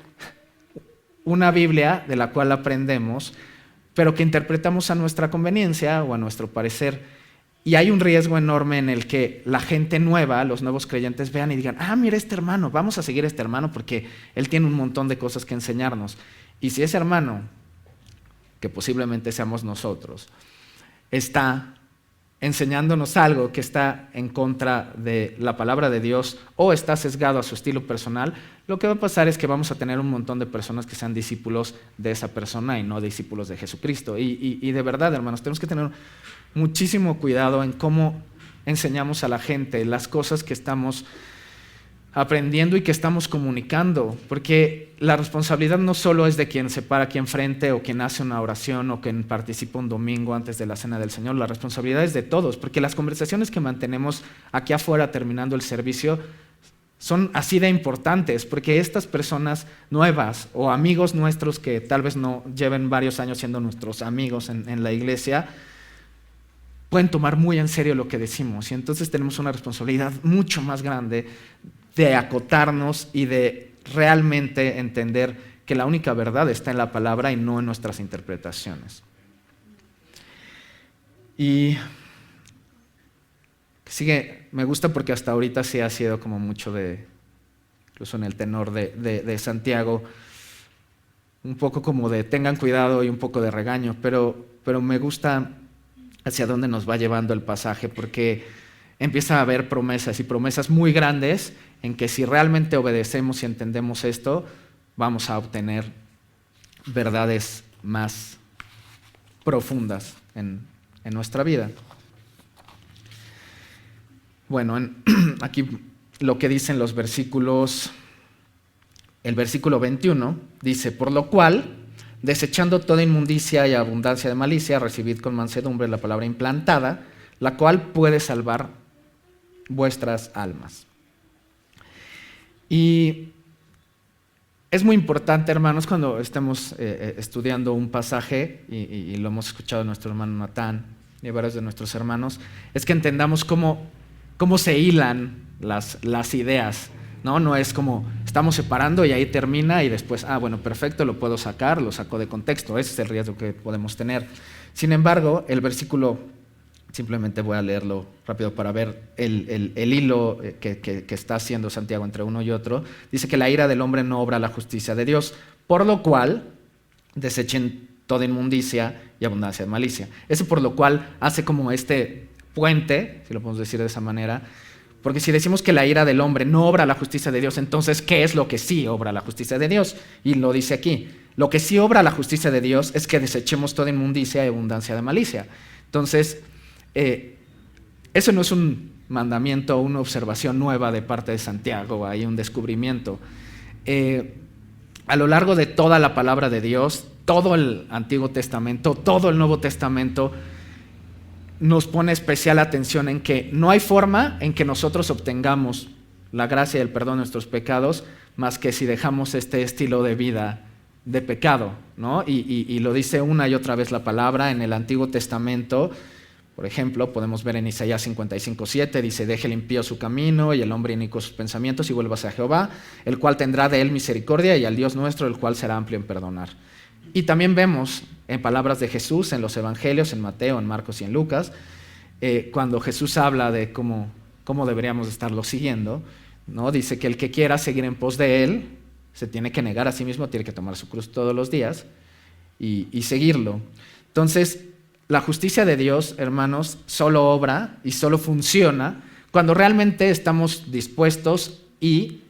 S1: una Biblia de la cual aprendemos, pero que interpretamos a nuestra conveniencia o a nuestro parecer. Y hay un riesgo enorme en el que la gente nueva, los nuevos creyentes, vean y digan, mira este hermano, vamos a seguir a este hermano porque él tiene un montón de cosas que enseñarnos. Y si ese hermano, que posiblemente seamos nosotros, está enseñándonos algo que está en contra de la palabra de Dios o está sesgado a su estilo personal, lo que va a pasar es que vamos a tener un montón de personas que sean discípulos de esa persona y no discípulos de Jesucristo. Y de verdad, hermanos, tenemos que tener muchísimo cuidado en cómo enseñamos a la gente las cosas que estamos aprendiendo y que estamos comunicando, porque la responsabilidad no solo es de quien se para aquí enfrente o quien hace una oración o quien participa un domingo antes de la cena del Señor, la responsabilidad es de todos, porque las conversaciones que mantenemos aquí afuera terminando el servicio son así de importantes, porque estas personas nuevas o amigos nuestros que tal vez no lleven varios años siendo nuestros amigos en la iglesia, pueden tomar muy en serio lo que decimos y entonces tenemos una responsabilidad mucho más grande de acotarnos y de realmente entender que la única verdad está en la palabra y no en nuestras interpretaciones. Y sigue, me gusta porque hasta ahorita sí ha sido como mucho de, incluso en el tenor de Santiago, un poco como de tengan cuidado y un poco de regaño, pero me gusta hacia dónde nos va llevando el pasaje, porque empieza a haber promesas y promesas muy grandes en que si realmente obedecemos y entendemos esto, vamos a obtener verdades más profundas en nuestra vida. Bueno, aquí lo que dicen los versículos, el versículo 21 dice, por lo cual, desechando toda inmundicia y abundancia de malicia, recibid con mansedumbre la palabra implantada, la cual puede salvar vuestras almas. Y es muy importante, hermanos, cuando estemos estudiando un pasaje, y lo hemos escuchado de nuestro hermano Natán y varios de nuestros hermanos, es que entendamos cómo se hilan las ideas, ¿no? No es como estamos separando y ahí termina y después, bueno, perfecto, lo puedo sacar, lo saco de contexto. Ese es el riesgo que podemos tener. Sin embargo, el versículo, simplemente voy a leerlo rápido para ver el hilo que está haciendo Santiago entre uno y otro. Dice que la ira del hombre no obra la justicia de Dios, por lo cual desechen toda inmundicia y abundancia de malicia. Ese por lo cual hace como este puente, si lo podemos decir de esa manera, porque si decimos que la ira del hombre no obra la justicia de Dios, entonces, ¿qué es lo que sí obra la justicia de Dios? Y lo dice aquí. Lo que sí obra la justicia de Dios es que desechemos toda inmundicia y abundancia de malicia. Entonces, eso no es un mandamiento o una observación nueva de parte de Santiago, hay un descubrimiento. A lo largo de toda la palabra de Dios, todo el Antiguo Testamento, todo el Nuevo Testamento, nos pone especial atención en que no hay forma en que nosotros obtengamos la gracia y el perdón de nuestros pecados más que si dejamos este estilo de vida de pecado, ¿no? Y lo dice una y otra vez la palabra en el Antiguo Testamento. Por ejemplo, podemos ver en Isaías 55:7, dice, deje el impío su camino y el hombre inicuo sus pensamientos y vuélvase a Jehová, el cual tendrá de él misericordia, y al Dios nuestro, el cual será amplio en perdonar. Y también vemos en palabras de Jesús, en los evangelios, en Mateo, en Marcos y en Lucas, cuando Jesús habla de cómo deberíamos estarlo siguiendo, ¿no? Dice que el que quiera seguir en pos de él, se tiene que negar a sí mismo, tiene que tomar su cruz todos los días y seguirlo. Entonces, la justicia de Dios, hermanos, solo obra y solo funciona cuando realmente estamos dispuestos y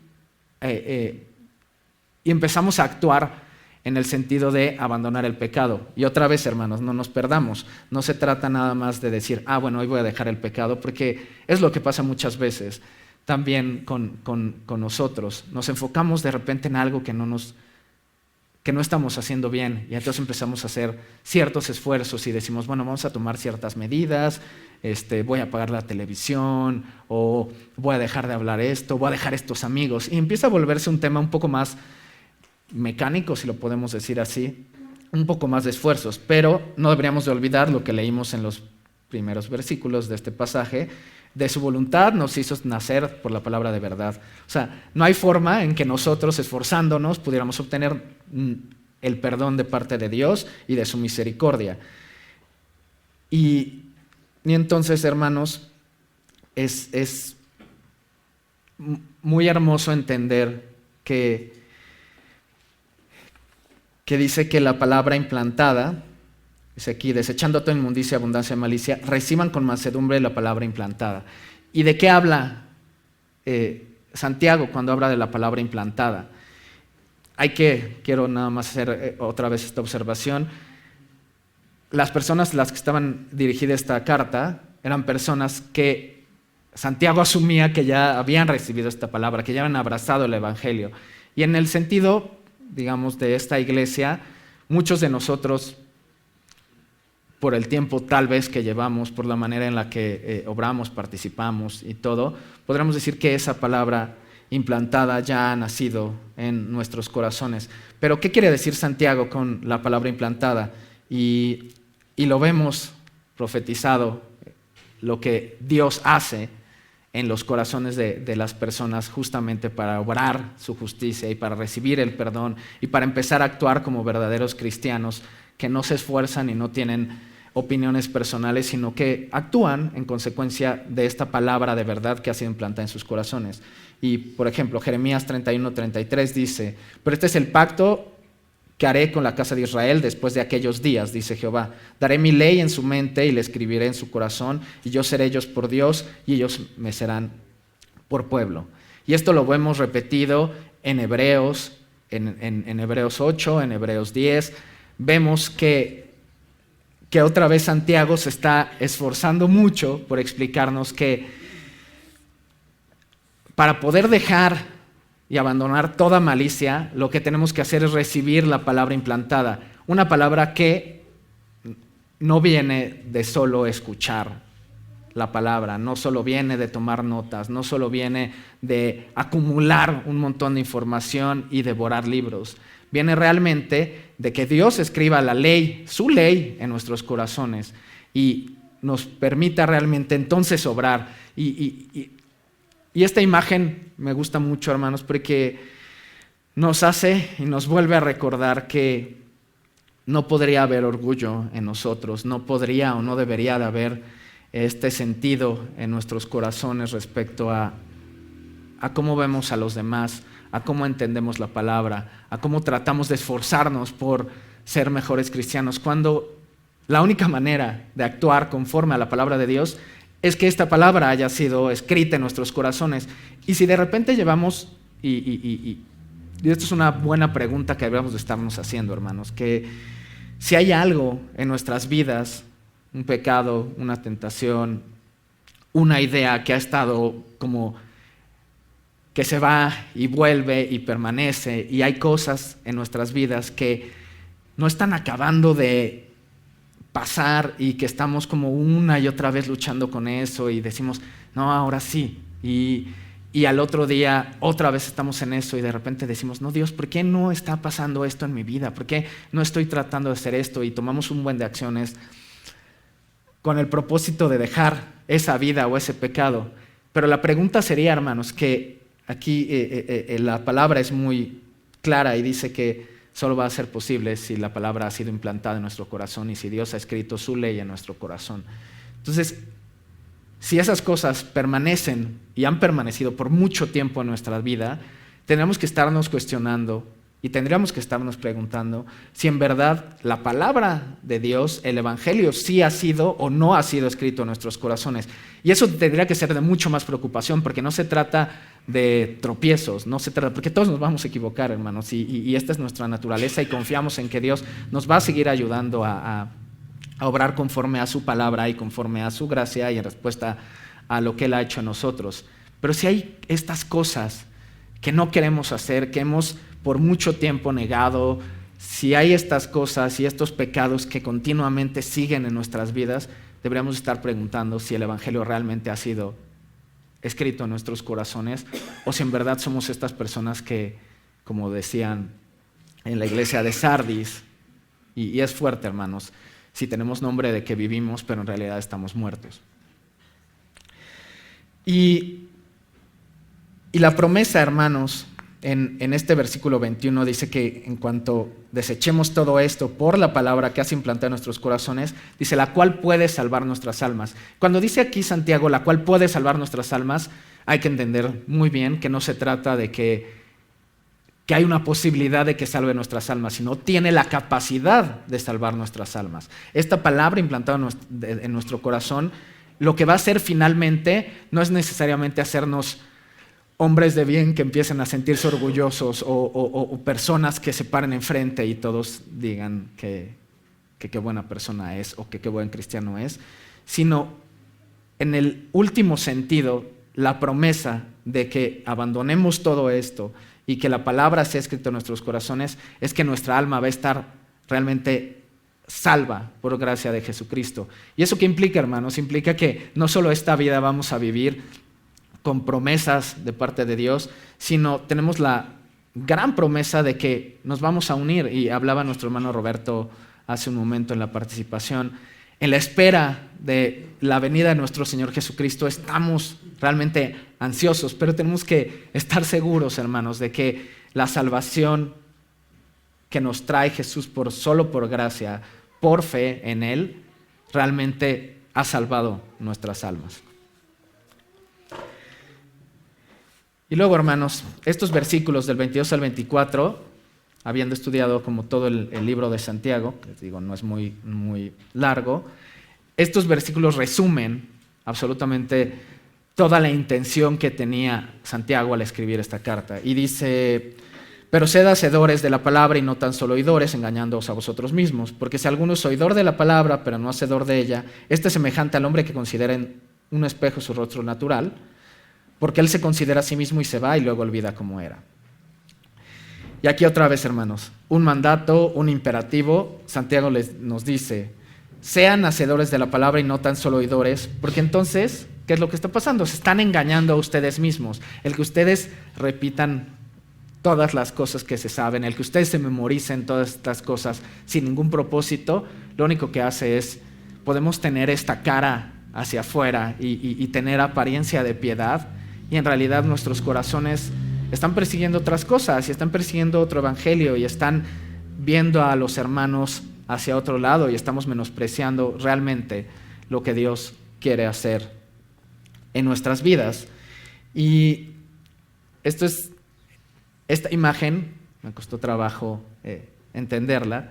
S1: empezamos a actuar en el sentido de abandonar el pecado. Y otra vez, hermanos, no nos perdamos. No se trata nada más de decir, bueno, hoy voy a dejar el pecado, porque es lo que pasa muchas veces también con nosotros. Nos enfocamos de repente en algo que no estamos haciendo bien, y entonces empezamos a hacer ciertos esfuerzos y decimos, bueno, vamos a tomar ciertas medidas, voy a apagar la televisión, o voy a dejar de hablar esto, voy a dejar estos amigos, y empieza a volverse un tema un poco más mecánico, si lo podemos decir así, un poco más de esfuerzos, pero no deberíamos de olvidar lo que leímos en los primeros versículos de este pasaje. De su voluntad nos hizo nacer por la palabra de verdad. O sea, no hay forma en que nosotros, esforzándonos, pudiéramos obtener el perdón de parte de Dios y de su misericordia. Y entonces, hermanos, es muy hermoso entender que dice que la palabra implantada, dice aquí, desechando toda inmundicia, abundancia de malicia, reciban con mansedumbre la palabra implantada. ¿Y de qué habla Santiago cuando habla de la palabra implantada? Quiero nada más hacer otra vez esta observación. Las personas a las que estaban dirigida esta carta eran personas que Santiago asumía que ya habían recibido esta palabra, que ya habían abrazado el Evangelio. Y en el sentido, digamos, de esta iglesia, muchos de nosotros, por el tiempo tal vez que llevamos, por la manera en la que obramos, participamos y todo, podríamos decir que esa palabra implantada ya ha nacido en nuestros corazones. Pero ¿qué quiere decir Santiago con la palabra implantada? Y lo vemos profetizado, lo que Dios hace en los corazones de las personas justamente para obrar su justicia y para recibir el perdón y para empezar a actuar como verdaderos cristianos que no se esfuerzan y no tienen opiniones personales, sino que actúan en consecuencia de esta palabra de verdad que ha sido implantada en sus corazones. Y, por ejemplo, Jeremías 31:33 dice, pero este es el pacto que haré con la casa de Israel después de aquellos días, dice Jehová. Daré mi ley en su mente y la escribiré en su corazón, y yo seré ellos por Dios, y ellos me serán por pueblo. Y esto lo vemos repetido en Hebreos, en Hebreos 8, en Hebreos 10. Vemos que otra vez Santiago se está esforzando mucho por explicarnos que para poder dejar y abandonar toda malicia, lo que tenemos que hacer es recibir la palabra implantada. Una palabra que no viene de solo escuchar la palabra, no solo viene de tomar notas, no solo viene de acumular un montón de información y devorar libros. Viene realmente de que Dios escriba la ley, su ley, en nuestros corazones y nos permita realmente entonces obrar. Y esta imagen me gusta mucho, hermanos, porque nos hace y nos vuelve a recordar que no podría haber orgullo en nosotros, no podría o no debería de haber este sentido en nuestros corazones respecto a cómo vemos a los demás, a cómo entendemos la palabra, a cómo tratamos de esforzarnos por ser mejores cristianos, cuando la única manera de actuar conforme a la palabra de Dios es que esta palabra haya sido escrita en nuestros corazones. Y si de repente llevamos, y esto es una buena pregunta que deberíamos de estarnos haciendo, hermanos, que si hay algo en nuestras vidas, un pecado, una tentación, una idea que ha estado como que se va y vuelve y permanece, y hay cosas en nuestras vidas que no están acabando de pasar y que estamos como una y otra vez luchando con eso y decimos, no, ahora sí, y al otro día otra vez estamos en eso y de repente decimos, no, Dios, ¿por qué no está pasando esto en mi vida? ¿Por qué no estoy tratando de hacer esto? Y tomamos un buen de acciones con el propósito de dejar esa vida o ese pecado. Pero la pregunta sería, hermanos, que aquí la palabra es muy clara y dice que solo va a ser posible si la palabra ha sido implantada en nuestro corazón y si Dios ha escrito su ley en nuestro corazón. Entonces, si esas cosas permanecen y han permanecido por mucho tiempo en nuestra vida, tenemos que estarnos cuestionando Y tendríamos que estarnos preguntando si en verdad la palabra de Dios, el Evangelio, sí ha sido o no ha sido escrito en nuestros corazones. Y eso tendría que ser de mucho más preocupación, porque no se trata de tropiezos, porque todos nos vamos a equivocar, hermanos, y esta es nuestra naturaleza, y confiamos en que Dios nos va a seguir ayudando a obrar conforme a su palabra y conforme a su gracia y en respuesta a lo que Él ha hecho en nosotros. Pero si hay estas cosas que no queremos hacer, que hemos por mucho tiempo negado, si hay estas cosas y estos pecados que continuamente siguen en nuestras vidas, deberíamos estar preguntando si el Evangelio realmente ha sido escrito en nuestros corazones o si en verdad somos estas personas que, como decían en la iglesia de Sardis, y es fuerte, hermanos, si tenemos nombre de que vivimos, pero en realidad estamos muertos. Y la promesa, hermanos, en este versículo 21 dice que en cuanto desechemos todo esto por la palabra que has implantado en nuestros corazones, dice, la cual puede salvar nuestras almas. Cuando dice aquí Santiago, la cual puede salvar nuestras almas, hay que entender muy bien que no se trata de que hay una posibilidad de que salve nuestras almas, sino tiene la capacidad de salvar nuestras almas. Esta palabra implantada en nuestro corazón, lo que va a hacer finalmente no es necesariamente hacernos hombres de bien que empiecen a sentirse orgullosos o personas que se paren enfrente y todos digan que qué buena persona es o que qué buen cristiano es, sino en el último sentido, la promesa de que abandonemos todo esto y que la palabra sea escrita en nuestros corazones es que nuestra alma va a estar realmente salva por gracia de Jesucristo. ¿Y eso qué implica, hermanos? Implica que no solo esta vida vamos a vivir con promesas de parte de Dios, sino tenemos la gran promesa de que nos vamos a unir, y hablaba nuestro hermano Roberto hace un momento en la participación, en la espera de la venida de nuestro Señor Jesucristo estamos realmente ansiosos, pero tenemos que estar seguros, hermanos, de que la salvación que nos trae Jesús solo por gracia, por fe en Él, realmente ha salvado nuestras almas. Y luego, hermanos, estos versículos del 22 al 24, habiendo estudiado como todo el libro de Santiago, que les digo, no es muy, muy largo, estos versículos resumen absolutamente toda la intención que tenía Santiago al escribir esta carta. Y dice, pero sed hacedores de la palabra y no tan solo oidores, engañándoos a vosotros mismos, porque si alguno es oidor de la palabra, pero no hacedor de ella, este es semejante al hombre que considera en un espejo su rostro natural, porque él se considera a sí mismo y se va y luego olvida cómo era. Y aquí otra vez, hermanos, un mandato, un imperativo. Santiago nos dice, sean hacedores de la palabra y no tan solo oidores, porque entonces, ¿qué es lo que está pasando? Se están engañando a ustedes mismos. El que ustedes repitan todas las cosas que se saben, el que ustedes se memoricen todas estas cosas sin ningún propósito, lo único que hace es, podemos tener esta cara hacia afuera y tener apariencia de piedad, y en realidad nuestros corazones están persiguiendo otras cosas y están persiguiendo otro evangelio y están viendo a los hermanos hacia otro lado y estamos menospreciando realmente lo que Dios quiere hacer en nuestras vidas. Y esta imagen, me costó trabajo entenderla,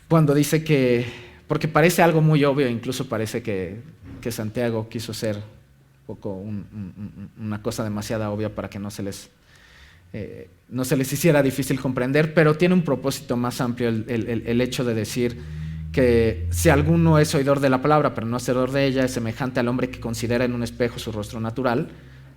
S1: cuando dice que, porque parece algo muy obvio, incluso parece que Santiago quiso ser poco una cosa demasiado obvia para que no se les hiciera difícil comprender, pero tiene un propósito más amplio el hecho de decir que si alguno es oidor de la palabra pero no hacedor de ella, es semejante al hombre que considera en un espejo su rostro natural,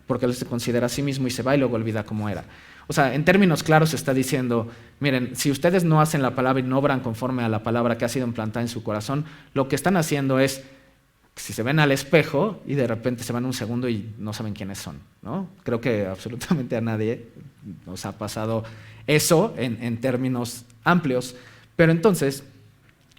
S1: porque él se considera a sí mismo y se va y luego olvida cómo era. O sea, en términos claros está diciendo, miren, si ustedes no hacen la palabra y no obran conforme a la palabra que ha sido implantada en su corazón, lo que están haciendo es, si se ven al espejo y de repente se van un segundo y no saben quiénes son, ¿no? Creo que absolutamente a nadie nos ha pasado eso en términos amplios, pero entonces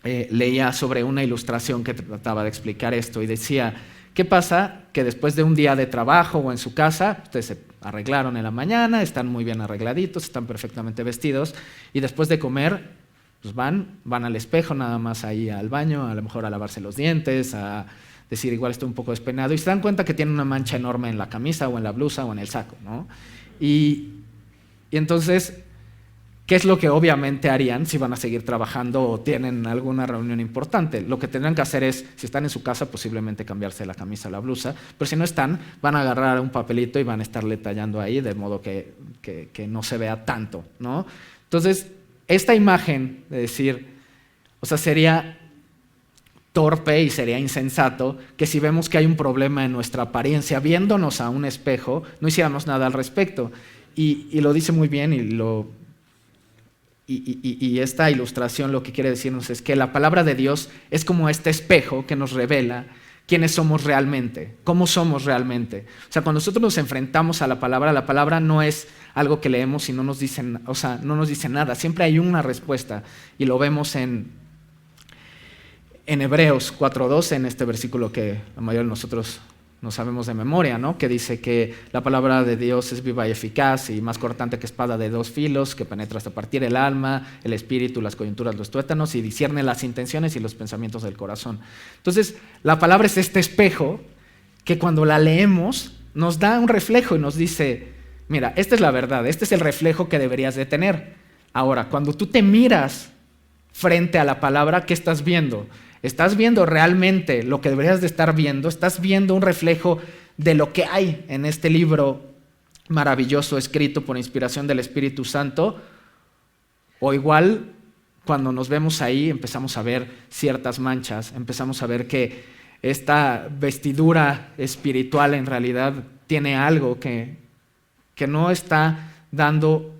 S1: leía sobre una ilustración que trataba de explicar esto y decía, ¿qué pasa? Que después de un día de trabajo o en su casa, ustedes se arreglaron en la mañana, están muy bien arregladitos, están perfectamente vestidos y después de comer, pues van al espejo nada más ahí al baño, a lo mejor a lavarse los dientes, a decir igual estoy un poco despeinado y se dan cuenta que tienen una mancha enorme en la camisa o en la blusa o en el saco, ¿no? Y entonces ¿Qué es lo que obviamente harían si van a seguir trabajando o tienen alguna reunión importante? Lo que tendrán que hacer es, si están en su casa, posiblemente cambiarse la camisa o la blusa, pero si no están, van a agarrar un papelito y van a estarle tallando ahí de modo que no se vea tanto, ¿no? Entonces, esta imagen de decir, o sea, sería torpe y sería insensato que si vemos que hay un problema en nuestra apariencia, viéndonos a un espejo, no hiciéramos nada al respecto. Y lo dice muy bien y esta ilustración lo que quiere decirnos es que la palabra de Dios es como este espejo que nos revela quiénes somos realmente, cómo somos realmente. O sea, cuando nosotros nos enfrentamos a la palabra no es algo que leemos y no nos dicen, o sea, no nos dice nada. Siempre hay una respuesta y lo vemos en Hebreos 4:12, en este versículo que la mayoría de nosotros no sabemos de memoria, ¿no? Que dice que la palabra de Dios es viva y eficaz y más cortante que espada de dos filos, que penetra hasta partir el alma, el espíritu, las coyunturas, los tuétanos y discierne las intenciones y los pensamientos del corazón. Entonces, la palabra es este espejo que cuando la leemos nos da un reflejo y nos dice, mira, esta es la verdad, este es el reflejo que deberías de tener. Ahora, cuando tú te miras frente a la palabra, ¿qué estás viendo? ¿Estás viendo realmente lo que deberías de estar viendo? ¿Estás viendo un reflejo de lo que hay en este libro maravilloso escrito por inspiración del Espíritu Santo? O igual, cuando nos vemos ahí, empezamos a ver ciertas manchas, empezamos a ver que esta vestidura espiritual en realidad tiene algo que no está dando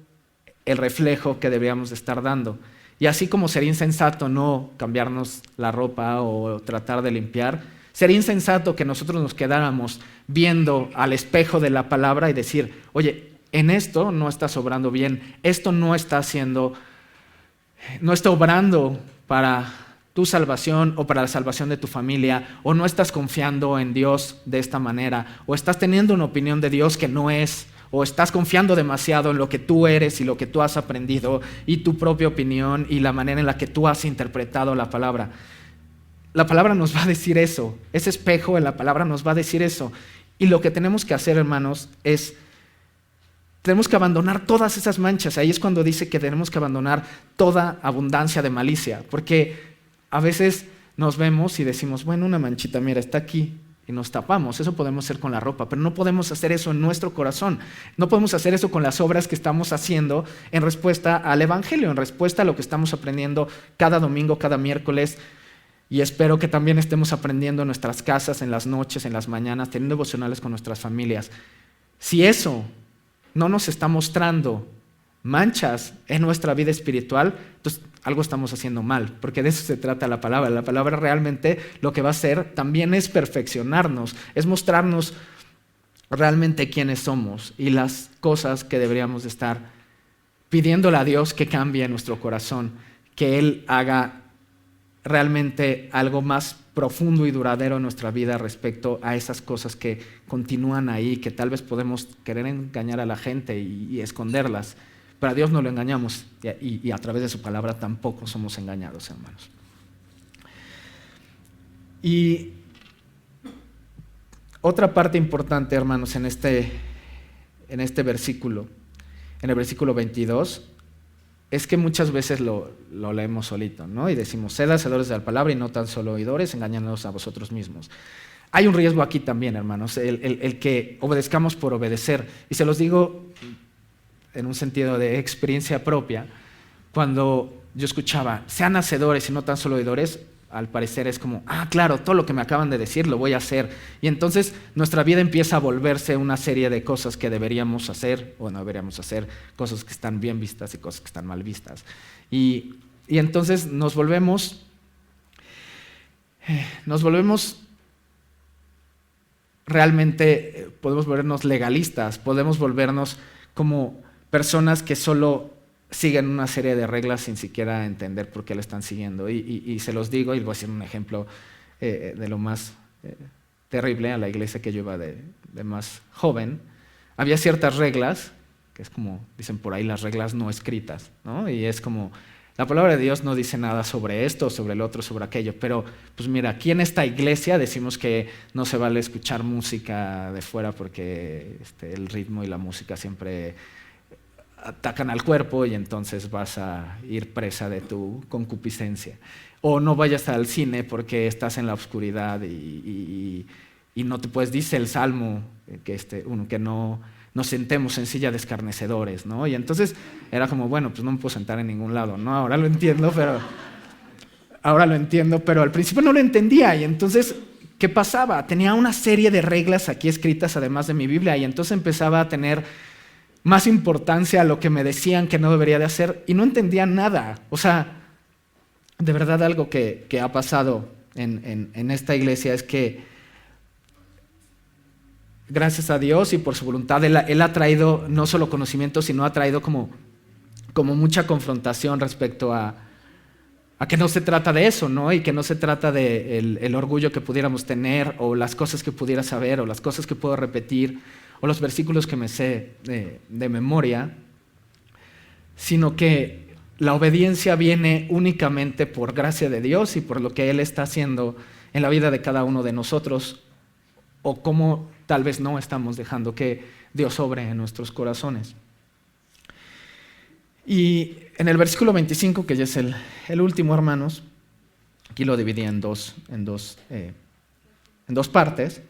S1: el reflejo que deberíamos de estar dando. Y así como sería insensato no cambiarnos la ropa o tratar de limpiar, sería insensato que nosotros nos quedáramos viendo al espejo de la palabra y decir, oye, en esto no estás obrando bien, esto no está obrando para tu salvación o para la salvación de tu familia, o no estás confiando en Dios de esta manera, o estás teniendo una opinión de Dios que no es, o estás confiando demasiado en lo que tú eres y lo que tú has aprendido y tu propia opinión y la manera en la que tú has interpretado la palabra. La palabra nos va a decir eso, ese espejo en la palabra nos va a decir eso. Y lo que tenemos que hacer, hermanos, tenemos que abandonar todas esas manchas. Ahí es cuando dice que tenemos que abandonar toda abundancia de malicia, porque a veces nos vemos y decimos, bueno, una manchita, mira, está aquí, y nos tapamos. Eso podemos hacer con la ropa, pero no podemos hacer eso en nuestro corazón. No podemos hacer eso con las obras que estamos haciendo en respuesta al Evangelio, en respuesta a lo que estamos aprendiendo cada domingo, cada miércoles. Y espero que también estemos aprendiendo en nuestras casas, en las noches, en las mañanas, teniendo devocionales con nuestras familias. Si eso no nos está mostrando manchas en nuestra vida espiritual, entonces algo estamos haciendo mal, porque de eso se trata la palabra. La palabra realmente lo que va a hacer también es perfeccionarnos, es mostrarnos realmente quiénes somos y las cosas que deberíamos de estar pidiéndole a Dios que cambie en nuestro corazón, que Él haga realmente algo más profundo y duradero en nuestra vida respecto a esas cosas que continúan ahí, que tal vez podemos querer engañar a la gente y esconderlas. Pero a Dios no lo engañamos y a través de su palabra tampoco somos engañados, hermanos. Y otra parte importante, hermanos, en este versículo, en el versículo 22, es que muchas veces lo leemos solito, ¿no? Y decimos, sed hacedores de la palabra y no tan solo oidores, engañándonos a vosotros mismos. Hay un riesgo aquí también, hermanos, el que obedezcamos por obedecer. Y se los digo en un sentido de experiencia propia, cuando yo escuchaba, sean hacedores y no tan solo oidores, al parecer es como, claro, todo lo que me acaban de decir lo voy a hacer. Y entonces nuestra vida empieza a volverse una serie de cosas que deberíamos hacer o no deberíamos hacer, cosas que están bien vistas y cosas que están mal vistas. Y entonces nos volvemos realmente, podemos volvernos legalistas, podemos volvernos como personas que solo siguen una serie de reglas sin siquiera entender por qué la están siguiendo. Y se los digo, y voy a hacer un ejemplo de lo más terrible. A la iglesia que yo iba de más joven, había ciertas reglas, que es como, dicen por ahí, las reglas no escritas, ¿no? Y es como, la palabra de Dios no dice nada sobre esto, sobre el otro, sobre aquello, pero pues mira, aquí en esta iglesia decimos que no se vale escuchar música de fuera porque el ritmo y la música siempre atacan al cuerpo y entonces vas a ir presa de tu concupiscencia. O no vayas al cine porque estás en la oscuridad y no te puedes, dice el Salmo, que no nos sentemos en silla de escarnecedores, ¿no? Y entonces era como, bueno, pues no me puedo sentar en ningún lado, ¿no? Ahora lo entiendo, pero al principio no lo entendía. Y entonces, ¿qué pasaba? Tenía una serie de reglas aquí escritas además de mi Biblia, y entonces empezaba a tener más importancia a lo que me decían que no debería de hacer, y no entendía nada. O sea, de verdad algo que ha pasado en esta iglesia es que gracias a Dios y por su voluntad, Él ha traído no solo conocimiento, sino ha traído como mucha confrontación respecto a que no se trata de eso, ¿no? Y que no se trata de el orgullo que pudiéramos tener, o las cosas que pudiera saber, o las cosas que puedo repetir, o los versículos que me sé de memoria, sino que la obediencia viene únicamente por gracia de Dios y por lo que Él está haciendo en la vida de cada uno de nosotros, o cómo tal vez no estamos dejando que Dios obre en nuestros corazones. Y en el versículo 25, que ya es el último, hermanos, aquí lo dividí en dos partes.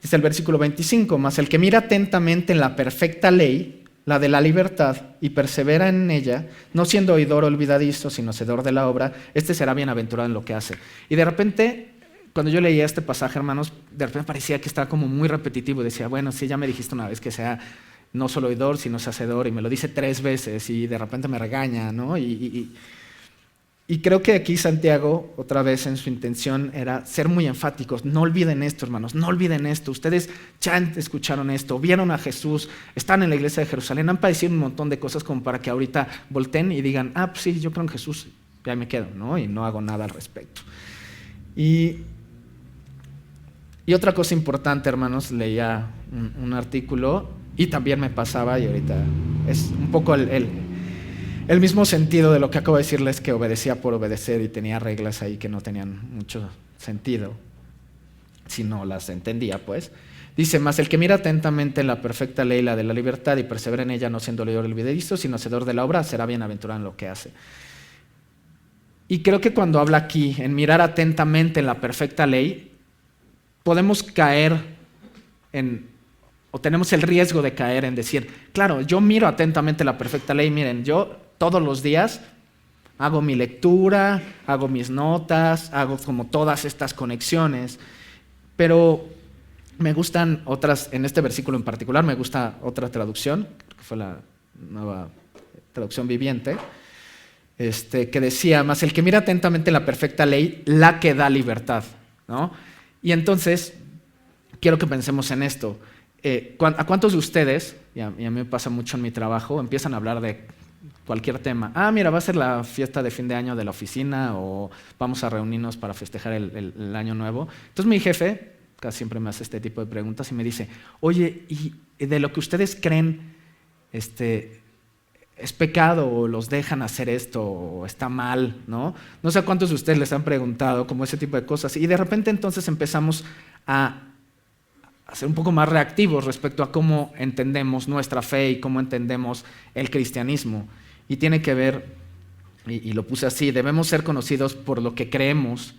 S1: Dice el versículo 25, mas el que mira atentamente en la perfecta ley, la de la libertad, y persevera en ella, no siendo oidor olvidadizo, sino hacedor de la obra, este será bienaventurado en lo que hace. Y de repente, cuando yo leía este pasaje, hermanos, de repente parecía que estaba como muy repetitivo. Decía, bueno, sí, ya me dijiste una vez que sea no solo oidor, sino hacedor, y me lo dice 3 veces, y de repente me regaña, ¿no? Y creo que aquí Santiago, otra vez en su intención, era ser muy enfáticos. No olviden esto, hermanos, no olviden esto. Ustedes ya escucharon esto, vieron a Jesús, están en la iglesia de Jerusalén, han padecido un montón de cosas como para que ahorita volteen y digan, pues sí, yo creo en Jesús, ya me quedo, ¿no? Y no hago nada al respecto. Y otra cosa importante, hermanos, leía un artículo y también me pasaba, y ahorita es un poco el mismo sentido de lo que acabo de decirles, que obedecía por obedecer y tenía reglas ahí que no tenían mucho sentido si no las entendía, pues. Dice, mas el que mira atentamente en la perfecta ley, la de la libertad, y persevera en ella, no siendo oidor olvidadizo, sino hacedor de la obra, será bienaventurado en lo que hace. Y creo que cuando habla aquí en mirar atentamente en la perfecta ley, podemos caer o tenemos el riesgo de caer en decir, claro, yo miro atentamente la perfecta ley, miren, yo todos los días hago mi lectura, hago mis notas, hago como todas estas conexiones, pero me gustan otras, en este versículo en particular, me gusta otra traducción, creo que fue la Nueva Traducción Viviente, que decía, mas el que mira atentamente la perfecta ley, la que da libertad, ¿no? Y entonces, quiero que pensemos en esto. ¿A cuántos de ustedes, y a mí me pasa mucho en mi trabajo, empiezan a hablar de cualquier tema? Mira, va a ser la fiesta de fin de año de la oficina, o vamos a reunirnos para festejar el año nuevo. Entonces mi jefe casi siempre me hace este tipo de preguntas y me dice, oye, ¿y de lo que ustedes creen es pecado, o los dejan hacer esto, o está mal, ¿no? No sé a cuántos de ustedes les han preguntado como ese tipo de cosas, y de repente entonces empezamos a ser un poco más reactivos respecto a cómo entendemos nuestra fe y cómo entendemos el cristianismo. Y tiene que ver, y lo puse así, debemos ser conocidos por lo que creemos,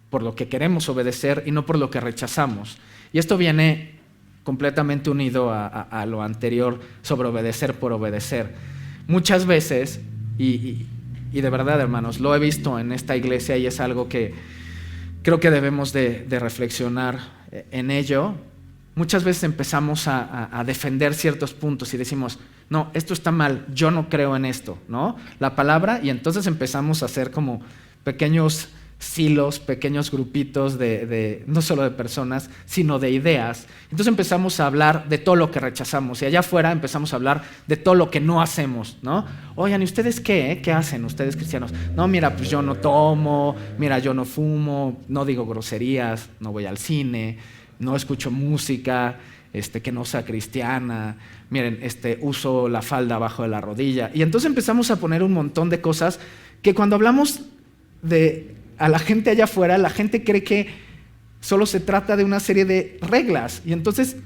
S1: por lo que queremos obedecer y no por lo que rechazamos. Y esto viene completamente unido a lo anterior sobre obedecer por obedecer. Muchas veces, y de verdad, hermanos, lo he visto en esta iglesia y es algo que creo que debemos de reflexionar en ello. Muchas veces empezamos a defender ciertos puntos y decimos, no, esto está mal, yo no creo en esto, ¿no? La palabra, y entonces empezamos a hacer como pequeños silos, pequeños grupitos no solo de personas, sino de ideas. Entonces empezamos a hablar de todo lo que rechazamos, y allá afuera empezamos a hablar de todo lo que no hacemos, ¿no? Oigan, ¿y ustedes qué? ¿Qué hacen ustedes, cristianos? No, mira, pues yo no tomo, mira, yo no fumo, no digo groserías, no voy al cine, no escucho música que no sea cristiana, miren, uso la falda abajo de la rodilla. Y entonces empezamos a poner un montón de cosas que cuando hablamos a la gente allá afuera, la gente cree que solo se trata de una serie de reglas. Y entonces,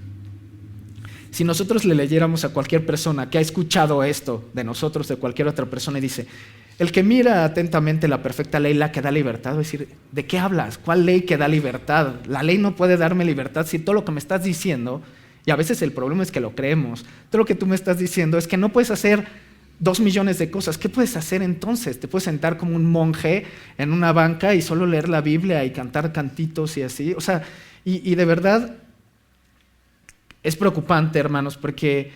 S1: Si nosotros le leyéramos a cualquier persona que ha escuchado esto de nosotros, de cualquier otra persona, y dice, el que mira atentamente la perfecta ley, la que da libertad, va a decir, ¿de qué hablas? ¿Cuál ley que da libertad? La ley no puede darme libertad si todo lo que me estás diciendo, y a veces el problema es que lo creemos, todo lo que tú me estás diciendo es que no puedes hacer 2 millones de cosas. ¿Qué puedes hacer entonces? Te puedes sentar como un monje en una banca y solo leer la Biblia y cantar cantitos y así. O sea, y de verdad es preocupante, hermanos, porque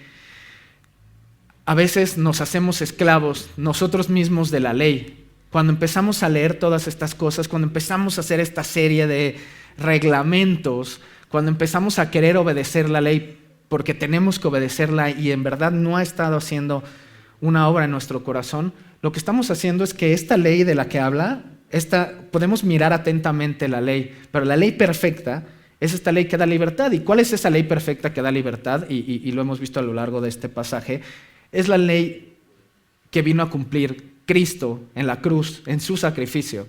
S1: a veces nos hacemos esclavos nosotros mismos de la ley. Cuando empezamos a leer todas estas cosas, cuando empezamos a hacer esta serie de reglamentos, cuando empezamos a querer obedecer la ley porque tenemos que obedecerla y en verdad no ha estado haciendo una obra en nuestro corazón, lo que estamos haciendo es que esta ley de la que habla, podemos mirar atentamente la ley, pero la ley perfecta es esta ley que da libertad. ¿Y cuál es esa ley perfecta que da libertad? Y lo hemos visto a lo largo de este pasaje. Es la ley que vino a cumplir Cristo en la cruz, en su sacrificio.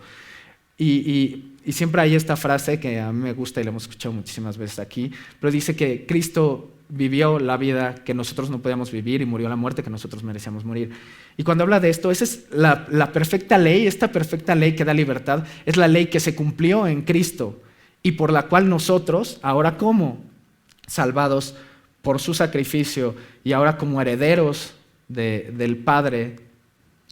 S1: Y siempre hay esta frase que a mí me gusta y la hemos escuchado muchísimas veces aquí, pero dice que Cristo vivió la vida que nosotros no podíamos vivir y murió la muerte que nosotros merecíamos morir. Y cuando habla de esto, esa es la perfecta ley, esta perfecta ley que da libertad, es la ley que se cumplió en Cristo y por la cual nosotros, ahora como salvados por su sacrificio y ahora como herederos del Padre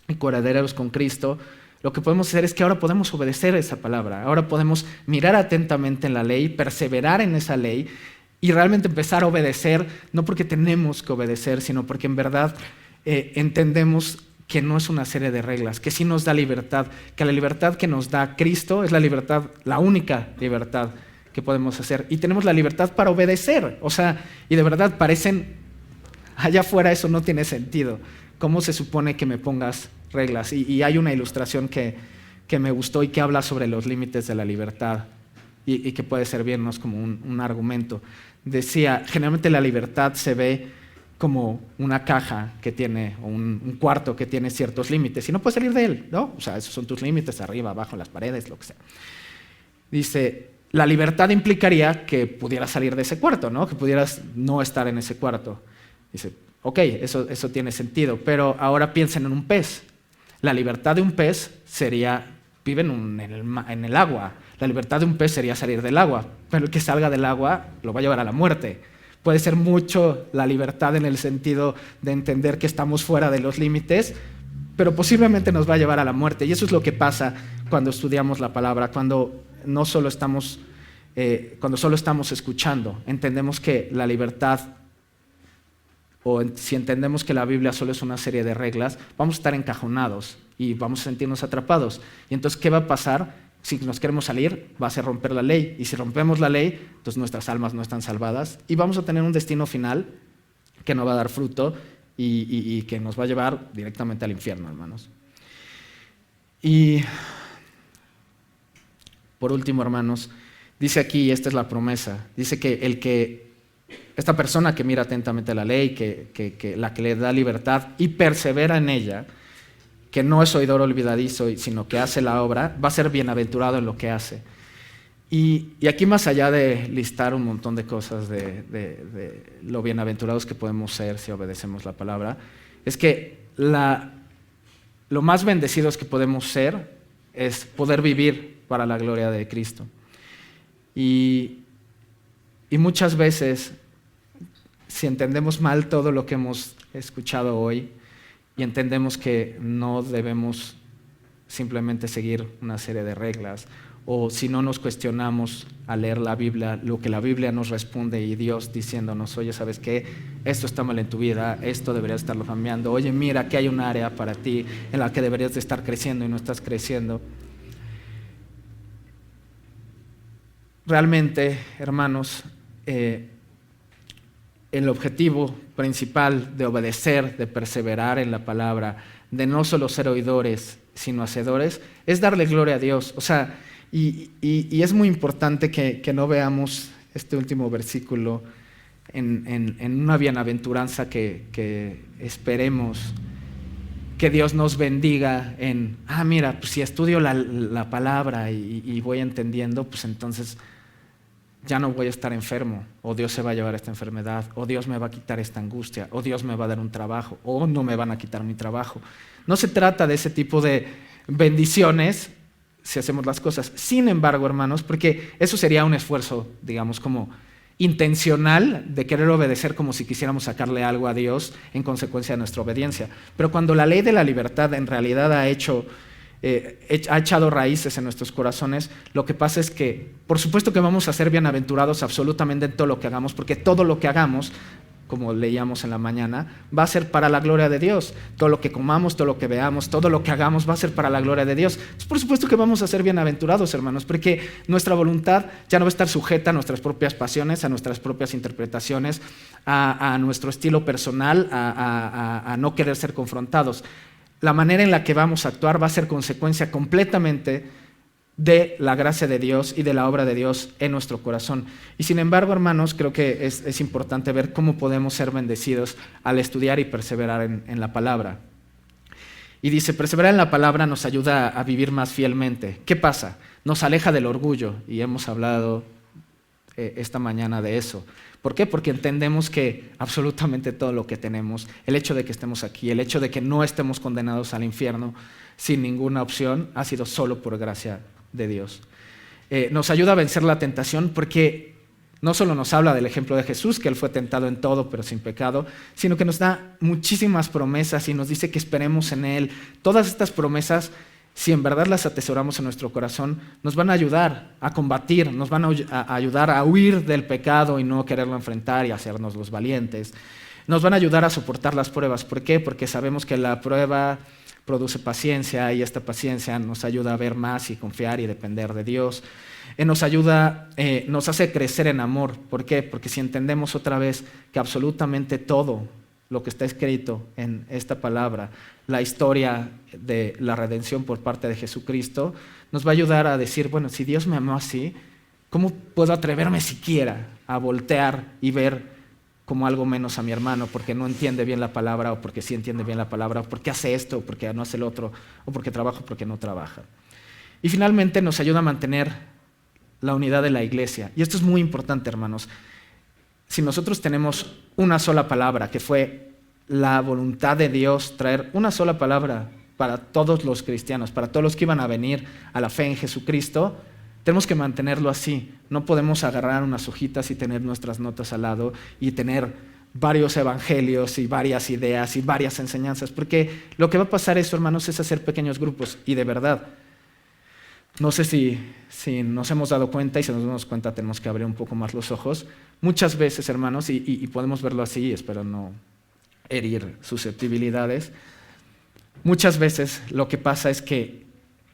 S1: y coherederos con Cristo, lo que podemos hacer es que ahora podemos obedecer esa palabra, ahora podemos mirar atentamente en la ley, perseverar en esa ley y realmente empezar a obedecer, no porque tenemos que obedecer, sino porque en verdad entendemos que no es una serie de reglas, que sí nos da libertad, que la libertad que nos da Cristo es la libertad, la única libertad que podemos hacer. Y tenemos la libertad para obedecer, o sea, y de verdad parecen, allá afuera eso no tiene sentido. ¿Cómo se supone que me pongas reglas? Y hay una ilustración que me gustó y que habla sobre los límites de la libertad y que puede servirnos como un argumento. Decía, generalmente la libertad se ve como una caja que tiene, o un cuarto que tiene ciertos límites y no puedes salir de él, ¿no? O sea, esos son tus límites, arriba, abajo, las paredes, lo que sea. Dice, la libertad implicaría que pudieras salir de ese cuarto, ¿no? Que pudieras no estar en ese cuarto. Dice, ok, eso tiene sentido, pero ahora piensen en un pez. La libertad de un pez sería, viven en el agua. La libertad de un pez sería salir del agua, pero el que salga del agua lo va a llevar a la muerte. Puede ser mucho la libertad en el sentido de entender que estamos fuera de los límites, pero posiblemente nos va a llevar a la muerte. Y eso es lo que pasa cuando estudiamos la palabra, cuando solo estamos escuchando. Entendemos que la libertad, si entendemos que la Biblia solo es una serie de reglas, vamos a estar encajonados y vamos a sentirnos atrapados. Y entonces, ¿qué va a pasar? Si nos queremos salir, va a ser romper la ley. Y si rompemos la ley, entonces nuestras almas no están salvadas y vamos a tener un destino final que no va a dar fruto y que nos va a llevar directamente al infierno, hermanos. Y por último, hermanos, dice aquí, y esta es la promesa, dice que esta persona que mira atentamente la ley, la que le da libertad y persevera en ella, que no es oidor olvidadizo, sino que hace la obra, va a ser bienaventurado en lo que hace. Y aquí, más allá de listar un montón de cosas de lo bienaventurados que podemos ser si obedecemos la palabra, es que lo más bendecidos que podemos ser es poder vivir para la gloria de Cristo. Y muchas veces, si entendemos mal todo lo que hemos escuchado hoy y entendemos que no debemos simplemente seguir una serie de reglas, o si no nos cuestionamos al leer la Biblia, lo que la Biblia nos responde y Dios diciéndonos, oye, ¿sabes qué? Esto está mal en tu vida, esto deberías estarlo cambiando, oye, mira que hay un área para ti en la que deberías de estar creciendo y no estás creciendo. Realmente, hermanos, el objetivo principal de obedecer, de perseverar en la palabra, de no solo ser oidores, sino hacedores, es darle gloria a Dios. O sea, y es muy importante que no veamos este último versículo en una bienaventuranza que esperemos que Dios nos bendiga en, mira, pues si estudio la palabra y voy entendiendo, pues entonces ya no voy a estar enfermo, o Dios se va a llevar esta enfermedad, o Dios me va a quitar esta angustia, o Dios me va a dar un trabajo, o no me van a quitar mi trabajo. No se trata de ese tipo de bendiciones si hacemos las cosas. Sin embargo, hermanos, porque eso sería un esfuerzo, digamos, como intencional de querer obedecer como si quisiéramos sacarle algo a Dios en consecuencia de nuestra obediencia. Pero cuando la ley de la libertad en realidad ha echado raíces en nuestros corazones, lo que pasa es que, por supuesto que vamos a ser bienaventurados absolutamente en todo lo que hagamos, porque todo lo que hagamos, como leíamos en la mañana, va a ser para la gloria de Dios. Todo lo que comamos, todo lo que veamos, todo lo que hagamos va a ser para la gloria de Dios. Entonces, por supuesto que vamos a ser bienaventurados, hermanos, porque nuestra voluntad ya no va a estar sujeta a nuestras propias pasiones, a nuestras propias interpretaciones, a nuestro estilo personal, a no querer ser confrontados. La manera en la que vamos a actuar va a ser consecuencia completamente de la gracia de Dios y de la obra de Dios en nuestro corazón. Y sin embargo, hermanos, creo que es importante ver cómo podemos ser bendecidos al estudiar y perseverar en la palabra. Y dice, perseverar en la palabra nos ayuda a vivir más fielmente. ¿Qué pasa? Nos aleja del orgullo, y hemos hablado esta mañana de eso. ¿Por qué? Porque entendemos que absolutamente todo lo que tenemos, el hecho de que estemos aquí, el hecho de que no estemos condenados al infierno sin ninguna opción, ha sido solo por gracia de Dios. Nos ayuda a vencer la tentación porque no solo nos habla del ejemplo de Jesús, que Él fue tentado en todo pero sin pecado, sino que nos da muchísimas promesas y nos dice que esperemos en Él. Todas estas promesas, si en verdad las atesoramos en nuestro corazón, nos van a ayudar a combatir, nos van a ayudar a huir del pecado y no quererlo enfrentar y hacernos los valientes. Nos van a ayudar a soportar las pruebas. ¿Por qué? Porque sabemos que la prueba produce paciencia y esta paciencia nos ayuda a ver más y confiar y depender de Dios. Nos ayuda, nos hace crecer en amor. ¿Por qué? Porque si entendemos otra vez que absolutamente todo lo que está escrito en esta palabra, la historia de la redención por parte de Jesucristo, nos va a ayudar a decir, bueno, si Dios me amó así, ¿cómo puedo atreverme siquiera a voltear y ver como algo menos a mi hermano porque no entiende bien la palabra, o porque sí entiende bien la palabra, o porque hace esto, o porque no hace el otro, o porque trabaja, o porque no trabaja? Y finalmente nos ayuda a mantener la unidad de la iglesia. Y esto es muy importante, hermanos. Si nosotros tenemos una sola palabra, que fue la voluntad de Dios, traer una sola palabra para todos los cristianos, para todos los que iban a venir a la fe en Jesucristo, tenemos que mantenerlo así. No podemos agarrar unas hojitas y tener nuestras notas al lado y tener varios evangelios y varias ideas y varias enseñanzas, porque lo que va a pasar eso, hermanos, es hacer pequeños grupos. Y de verdad, no sé si nos hemos dado cuenta, y si nos damos cuenta tenemos que abrir un poco más los ojos. Muchas veces, hermanos, y podemos verlo así, espero no herir susceptibilidades, muchas veces lo que pasa es que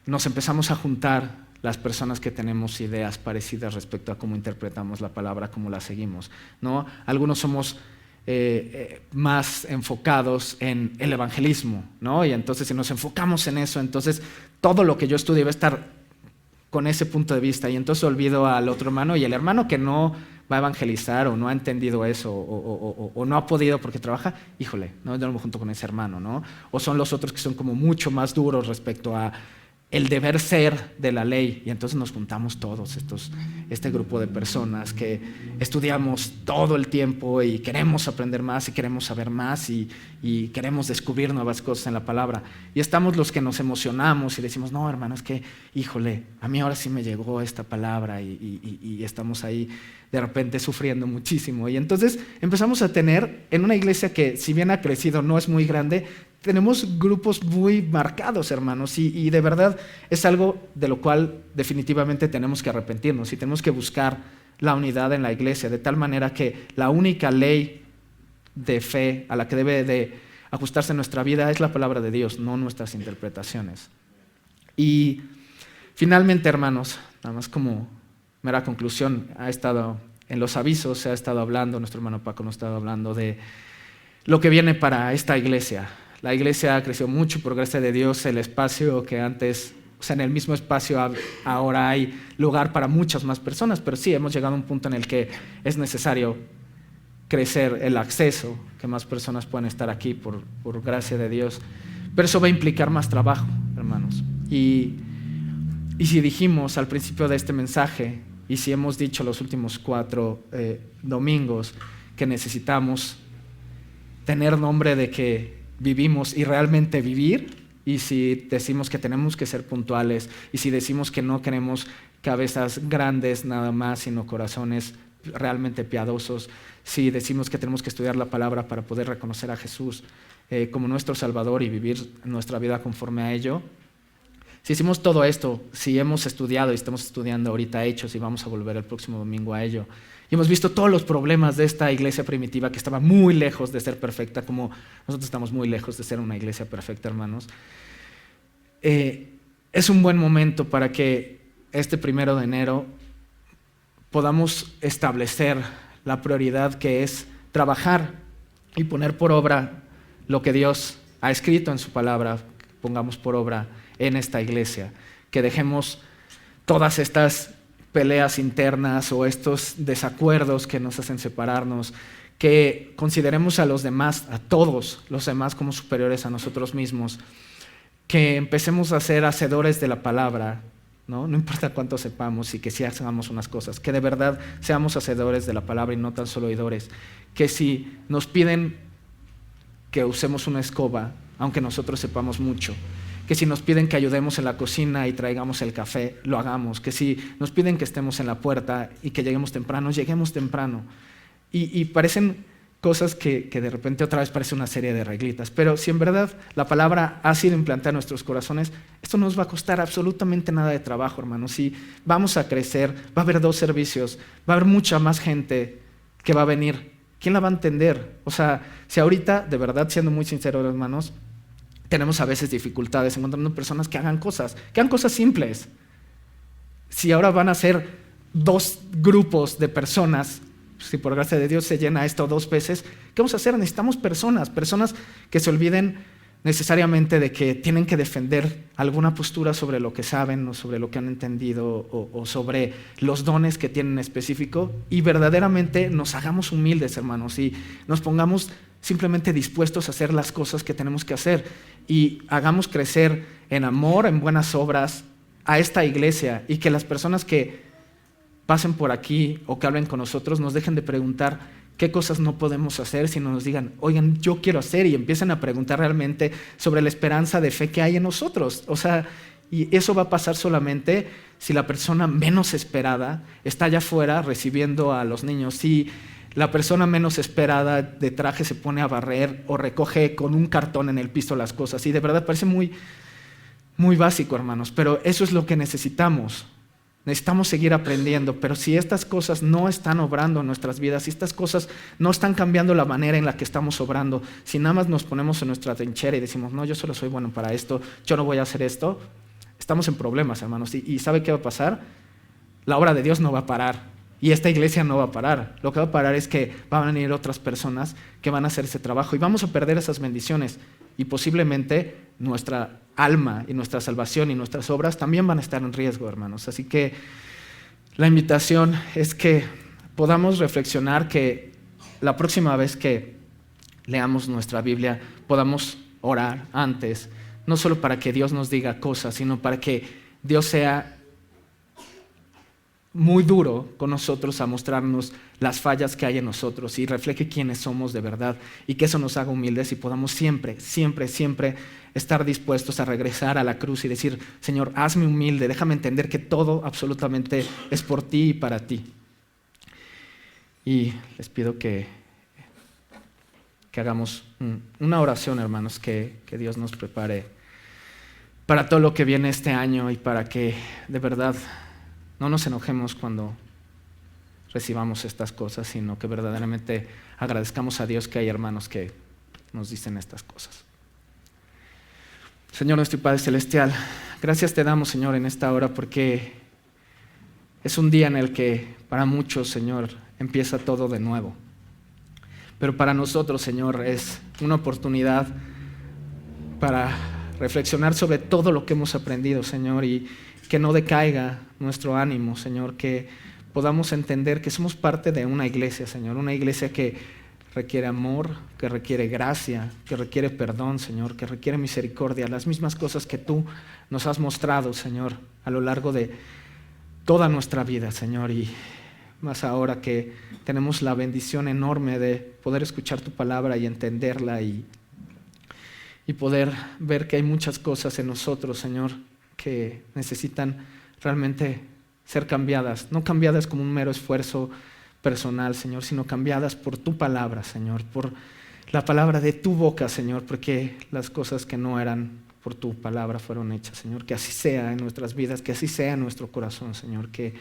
S1: nos empezamos a juntar las personas que tenemos ideas parecidas respecto a cómo interpretamos la palabra, cómo la seguimos, ¿no? Algunos somos más enfocados en el evangelismo, ¿no? Y entonces si nos enfocamos en eso, entonces todo lo que yo estudie va a estar con ese punto de vista, y entonces olvido al otro hermano, y el hermano que no va a evangelizar o no ha entendido eso o no ha podido porque trabaja, híjole, no, yo no me junto con ese hermano, ¿no? O son los otros que son como mucho más duros respecto a el deber ser de la ley, y entonces nos juntamos todos este grupo de personas que estudiamos todo el tiempo y queremos aprender más y queremos saber más y queremos descubrir nuevas cosas en la palabra, y estamos los que nos emocionamos y decimos, no, hermano, es que, híjole, a mí ahora sí me llegó esta palabra, y estamos ahí de repente sufriendo muchísimo, y entonces empezamos a tener en una iglesia que, si bien ha crecido, no es muy grande, tenemos grupos muy marcados, hermanos, y de verdad es algo de lo cual definitivamente tenemos que arrepentirnos y tenemos que buscar la unidad en la iglesia, de tal manera que la única ley de fe a la que debe de ajustarse nuestra vida es la palabra de Dios, no nuestras interpretaciones. Y finalmente, hermanos, nada más como mera conclusión, ha estado en los avisos, se ha estado hablando, nuestro hermano Paco nos ha estado hablando de lo que viene para esta iglesia. La iglesia ha crecido mucho por gracia de Dios. El espacio que antes, o sea, en el mismo espacio ahora hay lugar para muchas más personas, pero sí, hemos llegado a un punto en el que es necesario crecer el acceso, que más personas puedan estar aquí por gracia de Dios. Pero eso va a implicar más trabajo, hermanos. Y si dijimos al principio de este mensaje Y si hemos dicho los últimos 4 domingos que necesitamos tener nombre de que vivimos y realmente vivir, y si decimos que tenemos que ser puntuales, y si decimos que no queremos cabezas grandes nada más, sino corazones realmente piadosos, si decimos que tenemos que estudiar la palabra para poder reconocer a Jesús como nuestro Salvador y vivir nuestra vida conforme a ello, si hicimos todo esto, si hemos estudiado y estamos estudiando ahorita Hechos y vamos a volver el próximo domingo a ello, y hemos visto todos los problemas de esta iglesia primitiva que estaba muy lejos de ser perfecta, como nosotros estamos muy lejos de ser una iglesia perfecta, hermanos, es un buen momento para que este 1 de enero podamos establecer la prioridad que es trabajar y poner por obra lo que Dios ha escrito en su palabra, pongamos por obra en esta iglesia, que dejemos todas estas peleas internas o estos desacuerdos que nos hacen separarnos, que consideremos a los demás, a todos los demás como superiores a nosotros mismos, que empecemos a ser hacedores de la palabra, ¿no? No importa cuánto sepamos y que sí hagamos unas cosas, que de verdad seamos hacedores de la palabra y no tan solo oidores, que si nos piden que usemos una escoba, aunque nosotros sepamos mucho, que si nos piden que ayudemos en la cocina y traigamos el café, lo hagamos, que si nos piden que estemos en la puerta y que lleguemos temprano, lleguemos temprano. Y parecen cosas que de repente otra vez parece una serie de reglitas, pero si en verdad la palabra ha sido implantada en nuestros corazones, esto no nos va a costar absolutamente nada de trabajo, hermanos. Si vamos a crecer, va a haber 2 servicios, va a haber mucha más gente que va a venir. ¿Quién la va a entender? O sea, si ahorita, de verdad, siendo muy sinceros, hermanos, tenemos a veces dificultades encontrando personas que hagan cosas simples. Si ahora van a ser 2 grupos de personas, si por gracia de Dios se llena esto 2 veces, ¿qué vamos a hacer? Necesitamos personas que se olviden necesariamente de que tienen que defender alguna postura sobre lo que saben o sobre lo que han entendido o sobre los dones que tienen en específico, y verdaderamente nos hagamos humildes, hermanos, y nos pongamos simplemente dispuestos a hacer las cosas que tenemos que hacer y hagamos crecer en amor, en buenas obras a esta iglesia, y que las personas que pasen por aquí o que hablen con nosotros nos dejen de preguntar qué cosas no podemos hacer, sino nos digan, oigan, yo quiero hacer, y empiecen a preguntar realmente sobre la esperanza de fe que hay en nosotros. O sea, y eso va a pasar solamente si la persona menos esperada está allá afuera recibiendo a los niños, si la persona menos esperada de traje se pone a barrer o recoge con un cartón en el piso las cosas. Y de verdad parece muy, muy básico, hermanos, pero eso es lo que necesitamos. Necesitamos seguir aprendiendo, pero si estas cosas no están obrando en nuestras vidas, si estas cosas no están cambiando la manera en la que estamos obrando, si nada más nos ponemos en nuestra trinchera y decimos, no, yo solo soy bueno para esto, yo no voy a hacer esto, estamos en problemas, hermanos. ¿Y sabe qué va a pasar? La obra de Dios no va a parar. Y esta iglesia no va a parar. Lo que va a parar es que van a venir otras personas que van a hacer ese trabajo y vamos a perder esas bendiciones. Y posiblemente nuestra alma y nuestra salvación y nuestras obras también van a estar en riesgo, hermanos. Así que la invitación es que podamos reflexionar, que la próxima vez que leamos nuestra Biblia podamos orar antes, no solo para que Dios nos diga cosas, sino para que Dios sea muy duro con nosotros a mostrarnos las fallas que hay en nosotros y refleje quiénes somos de verdad, y que eso nos haga humildes y podamos siempre, siempre, siempre estar dispuestos a regresar a la cruz y decir, Señor, hazme humilde, déjame entender que todo absolutamente es por ti y para ti. Y les pido que hagamos una oración, hermanos, que Dios nos prepare para todo lo que viene este año y para que de verdad no nos enojemos cuando recibamos estas cosas, sino que verdaderamente agradezcamos a Dios que hay hermanos que nos dicen estas cosas. Señor nuestro Padre Celestial, gracias te damos, Señor, en esta hora, porque es un día en el que para muchos, Señor, empieza todo de nuevo. Pero para nosotros, Señor, es una oportunidad para reflexionar sobre todo lo que hemos aprendido, Señor, y que no decaiga nuestro ánimo, Señor, que podamos entender que somos parte de una iglesia, Señor, una iglesia que requiere amor, que requiere gracia, que requiere perdón, Señor, que requiere misericordia, las mismas cosas que tú nos has mostrado, Señor, a lo largo de toda nuestra vida, Señor, y más ahora que tenemos la bendición enorme de poder escuchar tu palabra y entenderla y poder ver que hay muchas cosas en nosotros, Señor, que necesitan realmente ser cambiadas, no cambiadas como un mero esfuerzo personal, Señor, sino cambiadas por tu palabra, Señor, por la palabra de tu boca, Señor, porque las cosas que no eran por tu palabra fueron hechas, Señor. Que así sea en nuestras vidas, que así sea en nuestro corazón, Señor, que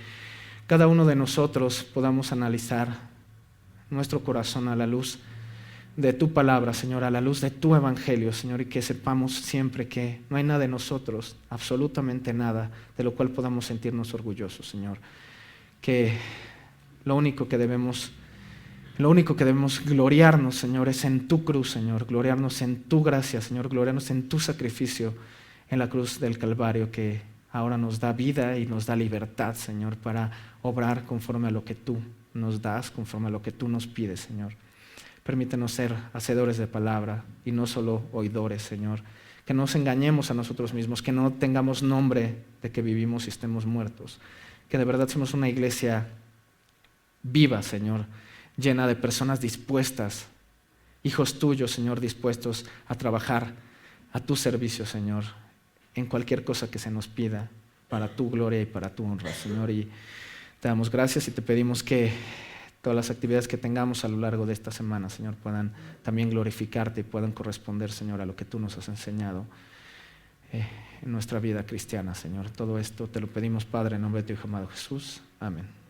S1: cada uno de nosotros podamos analizar nuestro corazón a la luz de tu palabra, Señor, a la luz de tu evangelio, Señor, y que sepamos siempre que no hay nada en nosotros, absolutamente nada, de lo cual podamos sentirnos orgullosos, Señor. Que lo único que debemos gloriarnos, Señor, es en tu cruz, Señor, gloriarnos en tu gracia, Señor, gloriarnos en tu sacrificio en la cruz del Calvario, que ahora nos da vida y nos da libertad, Señor, para obrar conforme a lo que tú nos das, conforme a lo que tú nos pides, Señor. Permítenos ser hacedores de palabra y no solo oidores, Señor. Que no nos engañemos a nosotros mismos, que no tengamos nombre de que vivimos y estemos muertos. Que de verdad somos una iglesia viva, Señor, llena de personas dispuestas, hijos tuyos, Señor, dispuestos a trabajar a tu servicio, Señor, en cualquier cosa que se nos pida, para tu gloria y para tu honra, Señor. Y te damos gracias y te pedimos que todas las actividades que tengamos a lo largo de esta semana, Señor, puedan también glorificarte y puedan corresponder, Señor, a lo que tú nos has enseñado en nuestra vida cristiana, Señor. Todo esto te lo pedimos, Padre, en nombre de tu Hijo amado Jesús. Amén.